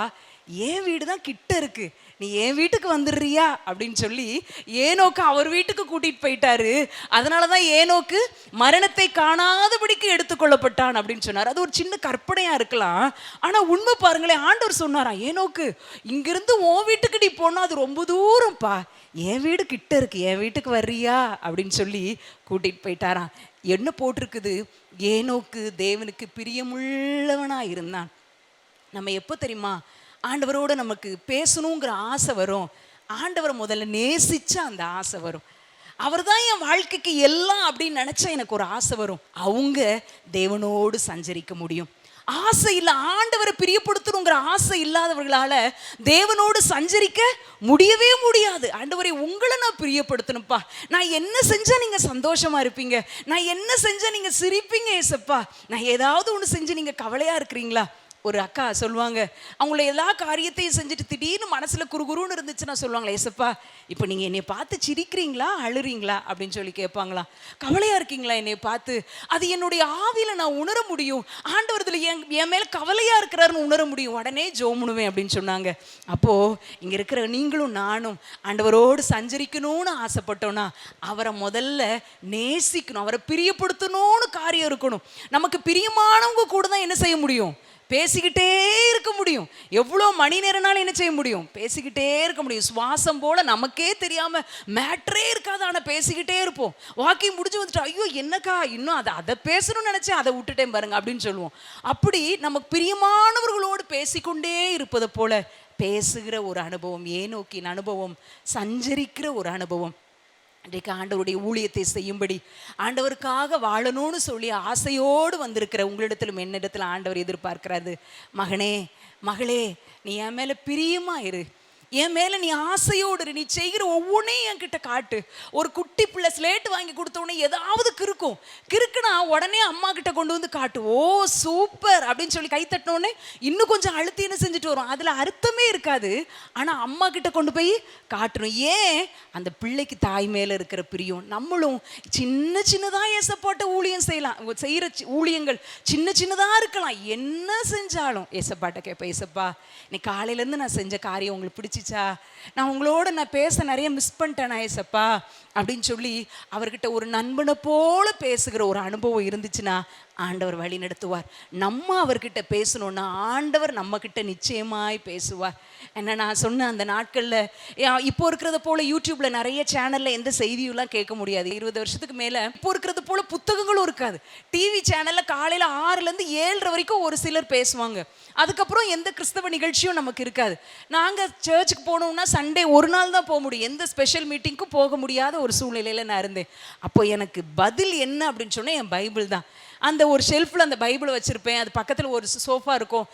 H: என் வீடு தான் கிட்ட இருக்கு, நீ என் வீட்டுக்கு வந்துடுறியா அப்படின்னு சொல்லி ஏனோக்கு அவர் வீட்டுக்கு கூட்டிட்டு போயிட்டாரு. அதனால தான் ஏனோக்கு மரணத்தை காணாதபடிக்கு எடுத்துக்கொள்ளப்பட்டான் அப்படின்னு சொன்னார். அது ஒரு சின்ன கற்பனையா இருக்கலாம், ஆனா உண்மை பாருங்களேன். ஆண்டவர் சொன்னாரா, ஏனோக்கு இங்கிருந்து உன் வீட்டுக்கு நீ போனா அது ரொம்ப தூரம்ப்பா, என் வீடு கிட்ட இருக்கு, என் வீட்டுக்கு வர்றியா அப்படின்னு சொல்லி கூட்டிட்டு போயிட்டாராம். என்ன போட்டிருக்குது, ஏனோக்கு தேவனுக்கு பிரியமுள்ளவனா இருந்தான். நம்ம எப்போ தெரியுமா ஆண்டவரோட நமக்கு பேசணுங்கிற ஆசை வரும், ஆண்டவரை முதல்ல நேசிச்சா அந்த ஆசை வரும். அவர் தான் என் வாழ்க்கைக்கு எல்லாம் அப்படின்னு நினைச்சா எனக்கு ஒரு ஆசை வரும். அவங்க தேவனோடு சஞ்சரிக்க முடியும். ஆசை இல்லை, ஆண்டவரை பிரியப்படுத்தணுங்கிற ஆசை இல்லாதவர்களால தேவனோடு சஞ்சரிக்க முடியவே முடியாது. ஆண்டவரை உங்களை நான் பிரியப்படுத்தணும்ப்பா, நான் என்ன செஞ்சா நீங்க சந்தோஷமா இருப்பீங்க, நான் என்ன செஞ்சா நீங்க சிரிப்பீங்க ஏசப்பா, நான் ஏதாவது ஒன்று செஞ்சு நீங்க கவலையா இருக்கிறீங்களா? ஒரு அக்கா சொல்லுவாங்க, அவங்கள எல்லா காரியத்தையும் செஞ்சுட்டு திடீர்னு மனசுல குறுகுறுன்னு இருந்துச்சுன்னா சொல்லுவாங்களா, ஏசப்பா இப்போ நீங்க என்னை பார்த்து சிரிக்கிறீங்களா அழுறீங்களா அப்படின்னு சொல்லி கேட்பாங்களாம். கவலையா இருக்கீங்களா என்னை பார்த்து? அது என்னுடைய ஆவியில நான் உணர முடியும், ஆண்டவரத்துல என் மேல கவலையா இருக்கிறாருன்னு உணர முடியும், உடனே ஜோமுனுவேன் அப்படின்னு சொன்னாங்க. அப்போ இங்க இருக்கிற நீங்களும் நானும் ஆண்டவரோடு சஞ்சரிக்கணும்னு ஆசைப்பட்டோம்னா அவரை முதல்ல நேசிக்கணும், அவரை பிரியப்படுத்தணும்னு காரியம் இருக்கணும். நமக்கு பிரியமானவங்க கூட தான் என்ன செய்ய முடியும், பேசிக்கிட்டே இருக்க முடியும். எவ்வளோ மணி நேரம்னாலும் என்ன செய்ய முடியும், பேசிக்கிட்டே இருக்க முடியும். சுவாசம் போல நமக்கே தெரியாம மேட்ரே இருக்காது, ஆனால் பேசிக்கிட்டே இருப்போம். வாக்கிங் முடிஞ்சு வந்துட்டு ஐயோ என்னக்கா இன்னும் அதை பேசணும்னு நினைச்சேன், அதை விட்டுட்டேன் பாருங்க அப்படின்னு சொல்லுவோம். அப்படி நமக்கு பிரியமானவர்களோடு பேசிக்கொண்டே இருப்பதை போல பேசுகிற ஒரு அனுபவம், ஏனோக்கின் அனுபவம், சஞ்சரிக்கிற ஒரு அனுபவம். இன்றைக்கு ஆண்டவருடைய ஊழியத்தை செய்யும்படி, ஆண்டவருக்காக வாழணும்னு சொல்லி ஆசையோடு வந்திருக்கிற உங்களிடத்திலும் என்னிடத்தில் ஆண்டவர் எதிர்பார்க்கிறாரு. மகனே, மகளே, நீ என் மேலே பிரியமா இரு, என் மேலே நீ ஆசையோடு, நீ செய்கிற ஒவ்வொன்றையும் என்கிட்ட காட்டு. ஒரு குட்டி பிள்ளை ஸ்லேட் வாங்கி கொடுத்த உடனே ஏதாவது கிறுக்குனா உடனே அம்மா கிட்ட கொண்டு வந்து காட்டு. ஓ சூப்பர் அப்படின்னு சொல்லி கை தட்டினோடனே இன்னும் கொஞ்சம் அழுத்தி என்ன செஞ்சுட்டு வரும். அதில் அர்த்தமே இருக்காது, ஆனால் அம்மா கிட்ட கொண்டு போய் காட்டணும். ஏன்? அந்த பிள்ளைக்கு தாய் மேலே இருக்கிற பிரியம். நம்மளும் சின்ன சின்னதாக ஏசப்பாட்ட ஊழியம் செய்யலாம், செய்கிற ஊழியங்கள் சின்ன சின்னதாக இருக்கலாம். என்ன செஞ்சாலும் ஏசப்பாட்ட கேட்பேன், ஏசப்பா இன்னைக்கு காலையிலேருந்து நான் செஞ்ச காரியம் உங்களுக்கு பிடிச்சி, நான் உங்களோட நான் பேச நிறைய மிஸ் பண்ணிட்டேன் ஏசப்பா அப்படின்னு சொல்லி அவர்கிட்ட ஒரு நண்பனை போல பேசுகிற ஒரு அனுபவம் இருந்துச்சுன்னா ஆண்டவர் வழி நடத்துவார். நம்ம அவர்கிட்ட பேசணும்னா ஆண்டவர் நம்ம கிட்ட நிச்சயமாய் பேசுவார். என்ன நான் சொன்ன அந்த நாட்களில் இப்போ இருக்கிறத போல யூடியூப்ல நிறைய சேனல்ல எந்த செய்தியெல்லாம் கேட்க முடியாது. 20 வருஷத்துக்கு மேல இப்போ இருக்கிறது போல புத்தகங்களும் இருக்காது. டிவி சேனல்ல காலையில் 6லேருந்து 7:30 வரைக்கும் ஒரு சிலர் பேசுவாங்க. அதுக்கப்புறம் எந்த கிறிஸ்தவ நிகழ்ச்சியும் நமக்கு இருக்காது. நாங்கள் சர்ச்சுக்கு போனோம்னா சண்டே ஒரு நாள் தான் போக முடியும். எந்த ஸ்பெஷல் மீட்டிங்க்கும் போக முடியாத ஒரு சூழ்நிலையில் நான் இருந்தேன். அப்போ எனக்கு பதில் என்ன அப்படின்னு சொன்னால் என் பைபிள் தான். அந்த ஒரு ஷெல்ஃபில் அந்த பைபிளை வச்சுருப்பேன், அது பக்கத்தில் ஒரு சோஃபா இருக்கும்.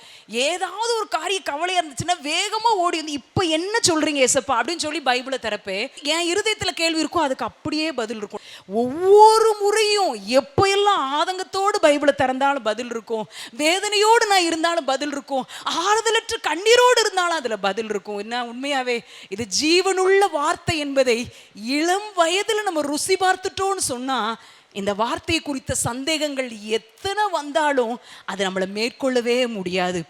H: ஏதாவது ஒரு காரிய கவலையாக இருந்துச்சுன்னா வேகமாக ஓடி வந்து இப்போ என்ன சொல்கிறீங்க ஏசப்பா அப்படின்னு சொல்லி பைபிளை திறப்பேன். என் இருதயத்தில் கேள்வி இருக்கும், அதுக்கு அப்படியே பதில் இருக்கும். ஒவ்வொரு முறையும் எப்போ எல்லாம் ஆதங்கத்தோடு பைபிளை திறந்தாலும் பதில் இருக்கும், வேதனையோடு நான் இருந்தாலும் பதில் இருக்கும், ஆறுதலற்ற கண்ணீரோடு இருந்தாலும் அதில் பதில் இருக்கும். என்ன உண்மையாகவே இது ஜீவனுள்ள வார்த்தை என்பதை இளம் வயதில் நம்ம ருசி பார்த்துட்டோன்னு சொன்னால் இந்த வார்த்தை குறித்த சந்தேகங்கள் எத்தனை வந்தாலும் அது நம்மளை மேற்கொள்ளவே முடியாது.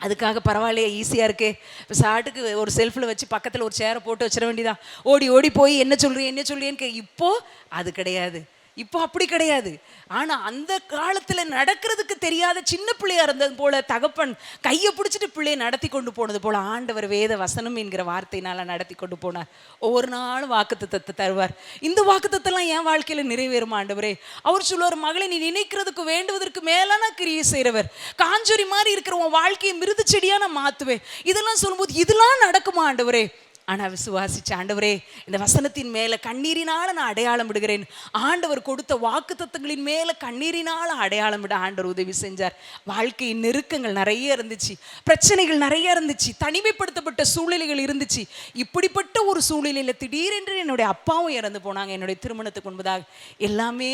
H: அதுக்காக பரவாயில்லையே, ஈஸியாக இருக்கே, இப்போ சாட்டுக்கு ஒரு செல்ஃபில் வச்சு பக்கத்தில் ஒரு சேரை போட்டு வச்சிட வேண்டியதான். ஓடி ஓடி போய் என்ன சொல்கிறேன்னு இப்போது அது கிடையாது. இப்போ அப்படி கிடையாது. ஆனால் அந்த காலத்தில் நடக்கிறதுக்கு தெரியாத சின்ன பிள்ளையா இருந்தது போல தகப்பன் கையை பிடிச்சிட்டு பிள்ளையை நடத்தி கொண்டு போனது போல ஆண்டவர் வேத வசனம் என்கிற வார்த்தையினால நடத்தி கொண்டு போனார். ஒவ்வொரு நாளும் வாக்குத்தத்தத்தை தருவார். இந்த வாக்குத்தத்தெல்லாம் என் வாழ்க்கையில் நிறைவேறும் ஆண்டவரே. அவர் சொல்லுவார், மகளை நீ நினைக்கிறதுக்கு வேண்டுவதற்கு மேலான கிரியை செய்கிறவர், காஞ்சூரி மாதிரி இருக்கிற உன் வாழ்க்கையை மிருது செடியாக நான் மாற்றுவேன். இதெல்லாம் சொல்லும்போது இதெல்லாம் நடக்குமா ஆண்டவரே? ஆனால் விசுவாசிச்ச ஆண்டவரே இந்த வசனத்தின் மேலே கண்ணீரினால் நான் அடையாளம் விடுகிறேன். ஆண்டவர் கொடுத்த வாக்கு தத்தங்களின் மேலே கண்ணீரினால் அடையாளம் விட ஆண்டவர் உதவி செஞ்சார். வாழ்க்கையின் நெருக்கங்கள் நிறைய இருந்துச்சு, பிரச்சனைகள் நிறைய இருந்துச்சு, தனிமைப்படுத்தப்பட்ட சூழ்நிலைகள் இருந்துச்சு. இப்படிப்பட்ட ஒரு சூழ்நிலையில் திடீரென்று என்னுடைய அப்பாவும் இறந்து போனாங்க. என்னுடைய திருமணத்துக்கு முன்பதாக எல்லாமே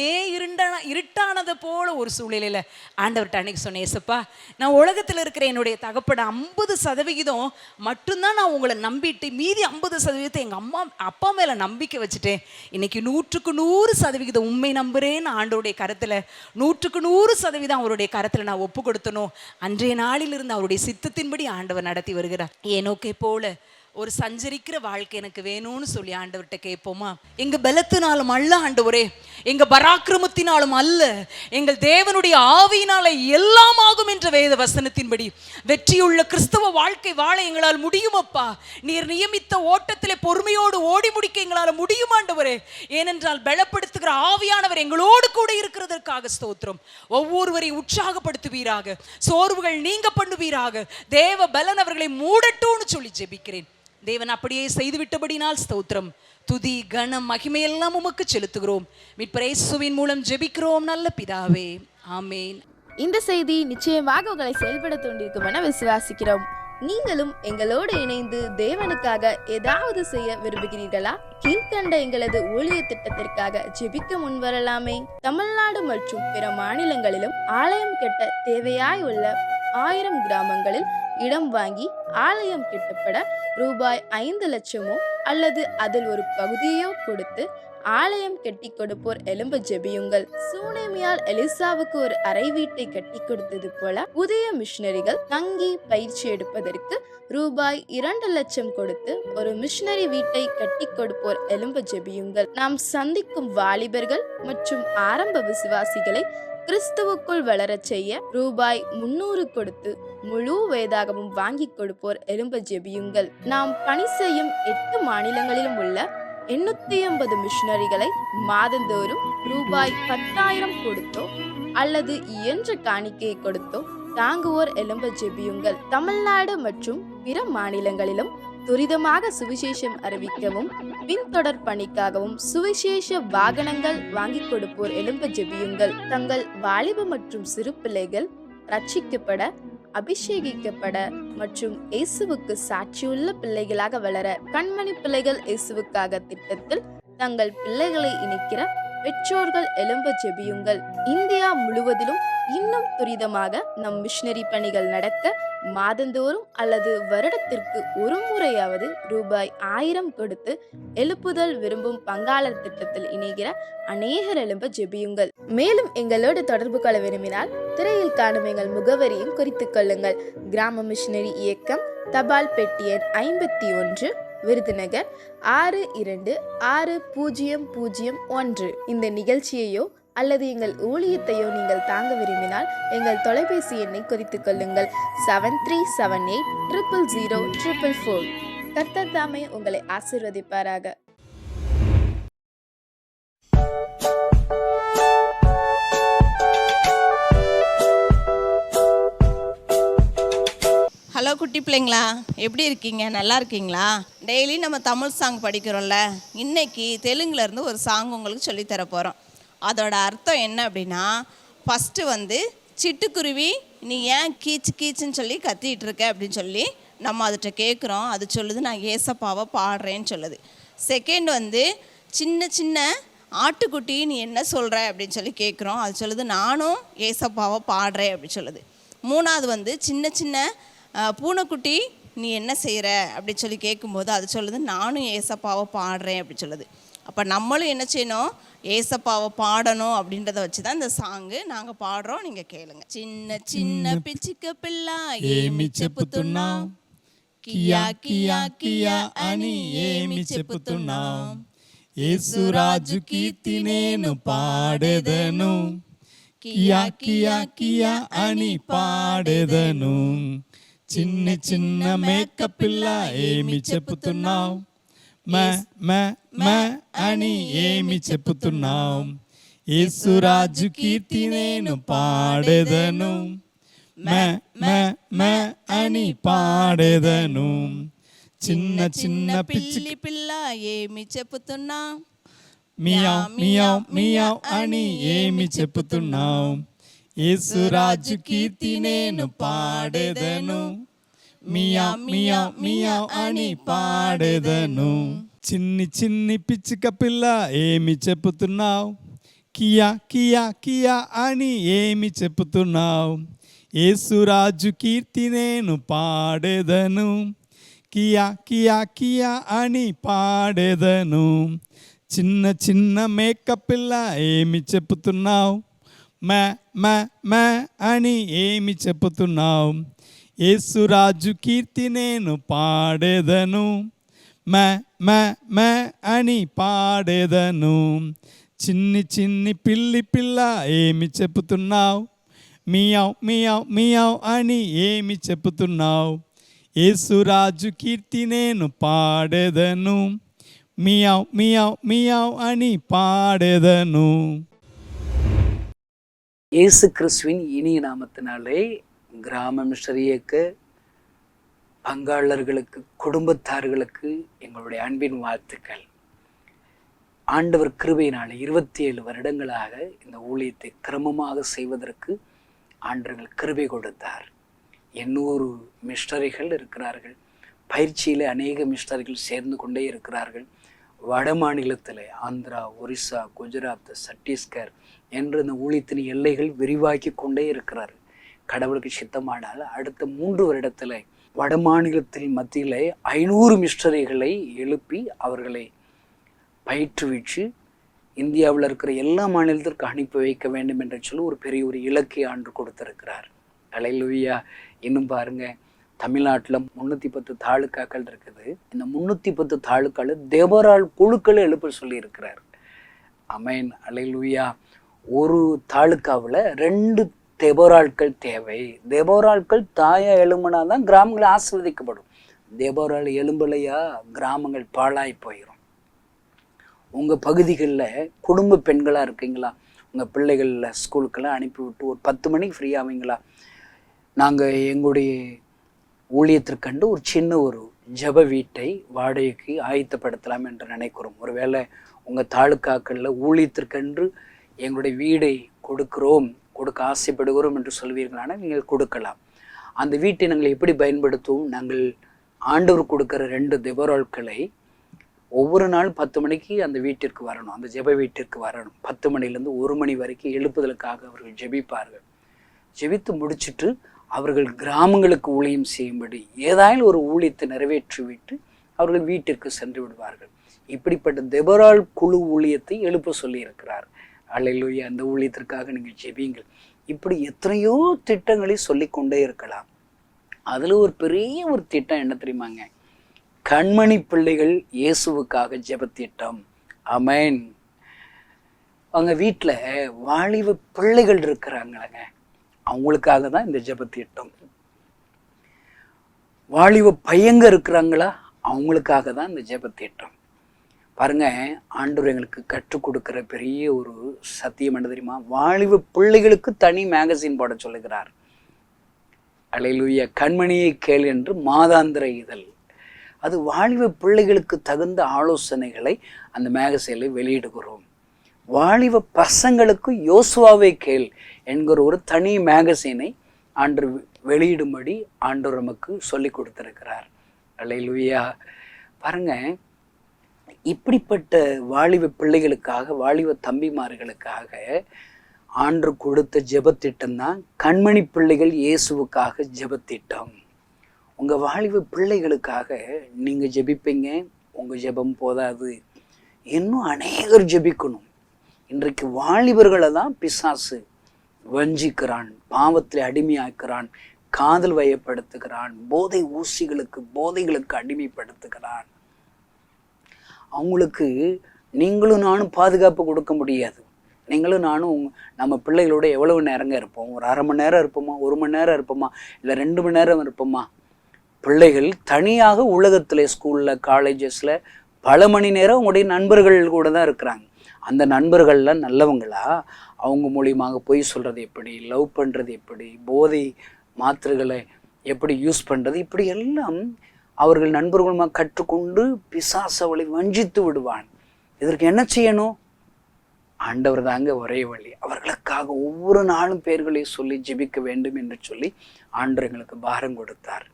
H: இருட்டானதை போல ஒரு சூழ்நிலையில் ஆண்டவர்கிட்ட அன்னைக்கு சொன்னேன், ஏசப்பா நான் உலகத்தில் இருக்கிற என்னுடைய தகப்பட 50% மட்டும்தான் நான் உங்களை நம்பிட்டு மீதி 50% எங்கள் அப்பா மேலே நம்பிக்கை வச்சுட்டேன். இன்னைக்கு 100% உண்மை நம்புறேன்னு ஆண்டோடைய கருத்தில் 100% அவருடைய கருத்தில் நான் ஒப்பு கொடுத்தனும். அன்றைய நாளிலிருந்து அவருடைய சித்தத்தின்படி ஆண்டவர் நடத்தி வருகிறார். ஏனோக்கை போல ஒரு சஞ்சரிக்கிற வாழ்க்கை எனக்கு வேணும்னு சொல்லி ஆண்டவர்கிட்ட கேட்போமா? எங்க பலத்தினாலும் அல்ல ஆண்டவரே, எங்க பராக்கிரமத்தினாலும் அல்ல, எங்கள் தேவனுடைய ஆவியினால எல்லாம் ஆகும் என்ற வேத வசனத்தின்படி வெற்றியுள்ள கிறிஸ்தவ வாழ்க்கை வாழ எங்களால் முடியுமப்பா. நீர் நியமித்த ஓட்டத்திலே பொறுமையோடு ஓடி முடிக்க எங்களால் முடியும் ஆண்டவரே. ஏனென்றால் பலப்படுத்துகிற ஆவியானவர் எங்களோடு கூட இருக்கிறதற்காக ஸ்தோத்திரம். ஒவ்வொருவரையும் உற்சாகப்படுத்துவீராக, சோர்வுகள் நீங்க பண்ணுவீராக, தேவ பலன் அவர்களை மூடட்டும்னு சொல்லி ஜெபிக்கிறேன். தேவன் அப்படியே செய்துவிட்டபடினால் ஸ்தோத்திரம். துதி கனம் மகிமையெல்லாம் உமக்கு செலுத்துகிறோம். மீட்பர் இயேசுவின் மூலம் ஜெபிக்கிறோம் நல்ல பிதாவே, ஆமேன்.
I: இந்த செய்தி நிச்சயமாக உங்களை செயல்பட தூண்டிருக்கும் என விசுவாசிக்கிறோம். நீங்களும் எங்களோடு இணைந்து தேவனுக்காக ஏதாவது செய்ய விரும்புகிறீர்களா? கீழ்கண்ட எங்களது ஊழிய திட்டத்திற்காக ஜெபிக்க முன்வரலாமே. தமிழ்நாடு மற்றும் பிற மாநிலங்களிலும் ஆலயம் கட்ட தேவையாய் உள்ள 1000 கிராமங்களில் இடம் வாங்கி ஆலயம் கட்டப்பட ரூபாய் 5 லட்சமோ அல்லது அதில் ஒரு பகுதியோ கொடுத்து ஆலயம் கட்டி கொடுப்போர் எழும்ப ஜெபியுங்கள். சூனேமியால் எலிசாவுக்கு ஒரு அறை வீட்டை கட்டி கொடுத்தது போல புதிய மிஷனரிகள் தங்கி பயிற்சி எடுப்பதற்கு ரூபாய் 2 லட்சம் கொடுத்து ஒரு மிஷனரி வீட்டை கட்டி கொடுப்போர் எழும்ப ஜெபியுங்கள். நாம் சந்திக்கும் வாலிபர்கள் மற்றும் ஆரம்ப விசுவாசிகளை கிறிஸ்துவுக்குள் வளரச் செய்ய ரூபாய் 300 கொடுத்து முழு வேதாகமும் வாங்கி கொடுப்போர் எழும்ப ஜெபியுங்கள். நாம் பணி செய்யும் 8 மாநிலங்களிலும் உள்ள 880 மிஷனரிகளை மாதந்தோறும் ரூபாய் 10,000 கொடுத்தோ அல்லது இயன்ற காணிக்கையை கொடுத்தோ தாங்குவோர் எழும்ப ஜெபியுங்கள். தமிழ்நாடு மற்றும் பிற மாநிலங்களிலும் துரிதமாக சுவிசேஷம் அறிவிக்கவும் பின்தொடர் பணிக்காகவும் சுவிசேஷ வாகனங்கள் வாங்கி கொடுப்போர் எழும்ப ஜெபியுங்கள். தங்கள் வாலிப மற்றும் சிறு பிள்ளைகள் ரட்சிக்கப்பட, அபிஷேகிக்கப்பட மற்றும் இயேசுவுக்கு சாட்சியுள்ள பிள்ளைகளாக வளர கண்மணி பிள்ளைகள் இயேசுவுக்காக திட்டத்தில் தங்கள் பிள்ளைகளை இணைக்கிற பெற்றோர்கள் எழும்ப ஜெபியுங்கள். இந்தியா முழுவதிலும் இன்னும் துரிதமாக நம் மிஷனரி பணிகள் நடக்க மாதந்தோறும் அல்லது வருடத்திற்கு ஒரு முறையாவது ரூபாய் 1000 கொடுத்து எழுப்புதல் விரும்பும் பங்காளர் திட்டத்தில் இணைகிற அநேகர் எழும்ப ஜெபியுங்கள். மேலும் எங்களோடு தொடர்பு கொள்ள விரும்பினால் திரையில் காணும் எங்கள் முகவரியும் குறித்துக் கொள்ளுங்கள். கிராம மிஷனரி இயக்கம், தபால் பெட்டி எண் 51, விருதுநகர் 626001. இந்த நிகழ்ச்சியையோ அல்லது எங்கள் ஊழியத்தையோ நீங்கள் தாங்க விரும்பினால் எங்கள் தொலைபேசி எண்ணை குறித்துக் கொள்ளுங்கள். 7378000444. கர்த்தர் தாமே உங்களை ஆசீர்வதிப்பாராக.
J: ஹலோ குட்டி பிள்ளைங்களா, எப்படி இருக்கீங்க? நல்லா இருக்கீங்களா? டெய்லி நம்ம தமிழ் சாங் படிக்கிறோம்ல, இன்றைக்கி தெலுங்குலேருந்து ஒரு சாங் உங்களுக்கு சொல்லித்தர போகிறோம். அதோட அர்த்தம் என்ன அப்படின்னா, ஃபஸ்ட்டு சிட்டுக்குருவி நீ ஏன் கீச்சு கீச்சுன்னு சொல்லி கத்திகிட்டு இருக்க அப்படின்னு சொல்லி நம்ம அதுகிட்ட கேட்குறோம். அது சொல்லுது நான் ஏசப்பாவை பாடுறேன்னு சொல்லுது. செகண்ட் சின்ன சின்ன ஆட்டுக்குட்டி நீ என்ன சொல்கிற அப்படின்னு சொல்லி கேட்குறோம். அது சொல்லுது நானும் ஏசப்பாவை பாடுறேன் அப்படின்னு சொல்லுது. மூணாவது சின்ன சின்ன பூனைக்குட்டி நீ என்ன செய்கிற அப்படின்னு சொல்லி கேட்கும்போது அது சொல்லுது நானும் ஏசப்பாவை பாடுறேன் அப்படின்னு சொல்லுது. அப்போ நம்மளும் என்ன செய்யணும்? ஏசப்பாவை பாடணும் அப்படின்றத வச்சு தான் இந்த சாங்கு நாங்கள் பாடுறோம். நீங்கள் கேளுங்க. சின்ன சின்ன பிச்சுக்க பிள்ளை ఏమి చెప్పుతున్నావు, కియా కియా కియా అని ఏమి చెప్పుతున్నావు, యేసురాజు కీర్తి నేను పాడెదను, కియా కియా కియా అని పాడెదను, చిన్న చిన్న మేక పిల్ల ఏమి చెప్పుతున్నావు, అని ఏమి చెప్పుతున్నావు, యేసురాజు కీర్తి నేను పాడెదను, అని పాడెదను, చిన్న చిన్న పిల్లి పిల్ల ఏమి చెప్పుతున్నావు, మియావ్ మియావ్ మియావ్ అని ఏమి చెప్పుతున్నావు, యేసురాజు కీర్తి నేను పాడెదను, మియావ్ మియావ్ మియావ్ అని పాడెదను. చిన్ని చిన్ని పిచ్చుక పిల్ల ఏమి చెప్పుతున్నావు, కియా కియా కియా అని ఏమి చెప్పుతున్నావు, యేసురాజు కీర్తి నేను పాడెదను, కియా కియా కియా అని పాడెదను, చిన్న చిన్న మేక పిల్ల ఏమి చెప్పుతున్నావు, అని ఏమి చెప్పుతున్నావు, యేసురాజు కీర్తి నేను పాడెదను, అని పాడెదను, చిన్ని చిన్ని పిల్లి పిల్ల ఏమి చెప్పుతున్నావు, మియావ్ మియావ్ మియావ్ అని ఏమి చెప్పుతున్నావు, యేసురాజు కీర్తి నేను పాడెదను, మియావ్ మియావ్ మియావ్ అని పాడెదను.
G: இயேசு கிறிஸ்துவின் இனிய நாமத்தினாலே கிராம மிஷனரி இயக்க பங்காளர்களுக்கு, குடும்பத்தார்களுக்கு எங்களுடைய அன்பின் வாழ்த்துக்கள். ஆண்டவர் கிருபையினாலே 27 வருடங்களாக இந்த ஊழியத்தை கிரமமாக செய்வதற்கு ஆண்டவர்கள் கிருபை கொடுத்தார். 800 மிஷனரிகள் இருக்கிறார்கள். பயிற்சியில் அநேக மிஷனரிகள் சேர்ந்து கொண்டே இருக்கிறார்கள். வட மாநிலத்தில் ஆந்திரா, ஒரிசா, குஜராத், சத்தீஸ்கர் என்று இந்த ஊழியத்தின் எல்லைகள் விரிவாக்கி கொண்டே இருக்கிறார். கடவுளுக்கு சித்தமானால் அடுத்த 3 வருடத்தில் வட மாநிலத்தில் மத்தியில் 500 மிஷனரிகளை எழுப்பி அவர்களை பயிற்றுவிச்சு இந்தியாவில் இருக்கிற எல்லா மாநிலத்திற்கு அனுப்பி வைக்க வேண்டும் என்று சொல்லி ஒரு பெரிய இலக்கை ஆண்டு கொடுத்திருக்கிறார். அல்லேலூயா. இன்னும் பாருங்க, தமிழ்நாட்டில் 310 தாலுக்காக்கள் இருக்குது. இந்த 310 தாலுக்கால தேவரால் குழுக்களை எழுப்ப சொல்லி இருக்கிறார். அமேன். அல்லேலூயா. ஒரு தாலுக்காவில் 2 தேபோராட்கள் தேவை. தேபோராட்கள் தாயா எழும்புனா தான் கிராமங்கள் ஆசீர்வதிக்கப்படும். தேபோரால் எழும்பலையா கிராமங்கள் பாழாய் போயிடும். உங்கள் பகுதிகளில் குடும்ப பெண்களாக இருக்கீங்களா? உங்கள் பிள்ளைகளில் ஸ்கூலுக்கெல்லாம் அனுப்பிவிட்டு ஒரு 10 மணிக்கு ஃப்ரீ ஆவீங்களா? நாங்கள் எங்களுடைய ஊழியத்திற்கண்டு ஒரு சின்ன ஒரு ஜெப வீட்டை வாடகைக்கு ஆயத்தப்படுத்தலாம் என்று நினைக்கிறோம். ஒருவேளை உங்கள் தாலுக்காக்களில் ஊழியத்திற்கென்று எங்களுடைய வீடை கொடுக்க ஆசைப்படுகிறோம் என்று சொல்வீர்களானால் நீங்கள் கொடுக்கலாம். அந்த வீட்டை நாங்கள் எப்படி பயன்படுத்துவோம்? நாங்கள் ஆண்டவர் கொடுக்குற 2 தெபோராள்களை ஒவ்வொரு நாள் 10 மணிக்கு அந்த வீட்டிற்கு வரணும், அந்த ஜெப வீட்டிற்கு வரணும். 10 மணிலேருந்து 1 மணி வரைக்கும் எழுப்புதலுக்காக அவர்கள் ஜெபிப்பார்கள். ஜெபித்து முடிச்சுட்டு அவர்கள் கிராமங்களுக்கு ஊழியம் செய்யும்படி ஏதாயும் ஒரு ஊழியத்தை நிறைவேற்றிவிட்டு அவர்கள் வீட்டிற்கு சென்று விடுவார்கள். இப்படிப்பட்ட தெபோராள் குழு ஊழியத்தை எழுப்ப சொல்லி இருக்கிறார். அல்லேலூயா. அந்த ஊழியத்திற்காக நீங்கள் ஜெபியுங்கள். இப்படி எத்தனையோ திட்டங்களை சொல்லிக்கொண்டே இருக்கலாம். அதில் ஒரு பெரிய ஒரு திட்டம் என்ன தெரியுமாங்க? கண்மணி பிள்ளைகள் இயேசுவுக்காக ஜெபத்திட்டம். ஆமென். அவங்க வீட்டில் வாலிப பிள்ளைகள் இருக்கிறாங்களங்க, அவங்களுக்காக தான் இந்த ஜெபத்திட்டம். வாலிப பையங்க இருக்கிறாங்களா, அவங்களுக்காக தான் இந்த ஜெபத்திட்டம். பாருங்க, ஆண்டவர் எங்களுக்கு கற்றுக் கொடுக்கிற பெரிய ஒரு சத்தியம் என்ன தெரியுமா? வாலிப பிள்ளைகளுக்கு தனி மேகசின் போட சொல்லுகிறார். அல்லேலூயா. கண்மணியை கேள் என்று மாதாந்திர இதழ். அது வாலிப பிள்ளைகளுக்கு தகுந்த ஆலோசனைகளை அந்த மேகசினில் வெளியிடுகிறோம். வாலிப பசங்களுக்கு யோசுவாவை கேள் என்கிற ஒரு தனி மேகசினை ஆண்டவர் வெளியிடும்படி ஆண்டவர் நமக்கு சொல்லி கொடுத்திருக்கிறார். அல்லேலூயா. பாருங்க, இப்படிப்பட்ட வாலிப பிள்ளைகளுக்காக, வாலிப தம்பிமார்களுக்காக ஆண்டவர் கொடுத்த ஜெபத்திட்டம் தான் கண்மணி பிள்ளைகள் இயேசுவுக்காக ஜெபத்திட்டம். உங்கள் வாலிப பிள்ளைகளுக்காக நீங்கள் ஜெபிப்பீங்க. உங்கள் ஜெபம் போதாது, இன்னும் அநேகர் ஜெபிக்கணும். இன்றைக்கு வாலிபர்களை தான் பிசாசு வஞ்சிக்கிறான், பாவத்தில் அடிமையாக்குறான், காதல் வயப்படுத்துகிறான், போதைகளுக்கு அடிமைப்படுத்துகிறான். அவங்களுக்கு நீங்களும் நானும் பாதுகாப்பு கொடுக்க முடியாது. நீங்களும் நானும் நம்ம பிள்ளைகளோட எவ்வளவு நேரங்க இருப்போம்? ஒரு அரை மணி நேரம் இருப்போமா, 1 மணி நேரம் இருப்போமா, இல்லை 2 மணி நேரம் இருப்போமா? பிள்ளைகள் தனியாக உலகத்தில், ஸ்கூலில், காலேஜஸில் பல மணி நேரம் உங்களுடைய நண்பர்கள் கூட தான் இருக்கிறாங்க. அந்த நண்பர்கள்லாம் நல்லவங்களா? அவங்க மூலியமாக பொய் சொல்கிறது எப்படி, லவ் பண்ணுறது எப்படி, போதை மாத்திரைகளை எப்படி யூஸ் பண்ணுறது, இப்படி எல்லாம் அவர்கள் நண்பர்களுமாக கற்றுக்கொண்டு பிசாசு அவளை வஞ்சித்து விடுவான். இதற்கு என்ன செய்யணும்? ஆண்டவர் தாங்க ஒரே வழி. அவர்களுக்காக ஒவ்வொரு நாளும் பேர்களை சொல்லி ஜெபிக்க வேண்டும் என்று சொல்லி ஆண்டவர் எங்களுக்கு பாரம் கொடுத்தார்.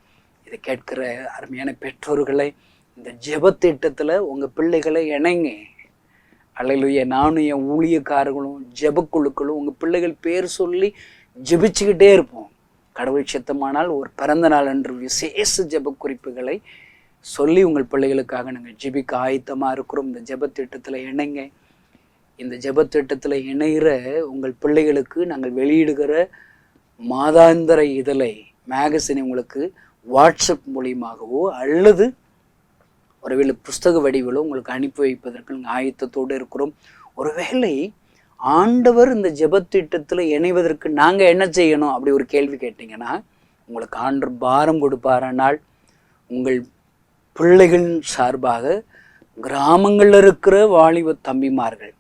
G: இதை கேட்கிற அருமையான பெற்றோர்களை, இந்த ஜெபத்திட்டத்தில் உங்கள் பிள்ளைகளை இணைங்க. அல்லேலூயா. நானும் என் ஊழியக்காரர்களும் ஜெபக்குழுக்களும் உங்கள் பிள்ளைகள் பேர் சொல்லி ஜெபிச்சுக்கிட்டே இருப்போம். கடவுள் சித்தமானால் ஒரு பிறந்த நாள் அன்று விசேஷ ஜெப குறிப்புகளை சொல்லி உங்கள் பிள்ளைகளுக்காக நாங்கள் ஜெபிக்க ஆயத்தமாக இருக்கிறோம். இந்த ஜெபத்திட்டத்தில் இணைங்க. இந்த ஜெபத்திட்டத்தில் இணைகிற உங்கள் பிள்ளைகளுக்கு நாங்கள் வெளியிடுகிற மாதாந்திர இதழை, மேகசினை உங்களுக்கு வாட்ஸ்அப் மூலியமாகவோ அல்லது ஒருவேளை புஸ்தக வடிவிலோ உங்களுக்கு அனுப்பி வைப்பதற்கு நாங்கள் ஆயத்தத்தோடு இருக்கிறோம். ஒருவேளை ஆண்டவர் இந்த ஜெபத்திட்டத்தில் இணைவதற்கு நாங்கள் என்ன செய்யணும் அப்படி ஒரு கேள்வி கேட்டிங்கன்னா, உங்களுக்கு ஆண்டவர் பாரம் கொடுப்பாரானால் உங்கள் பிள்ளைகள் சார்பாக கிராமங்களில் இருக்கிற வாலிப தம்பிமார்கள்,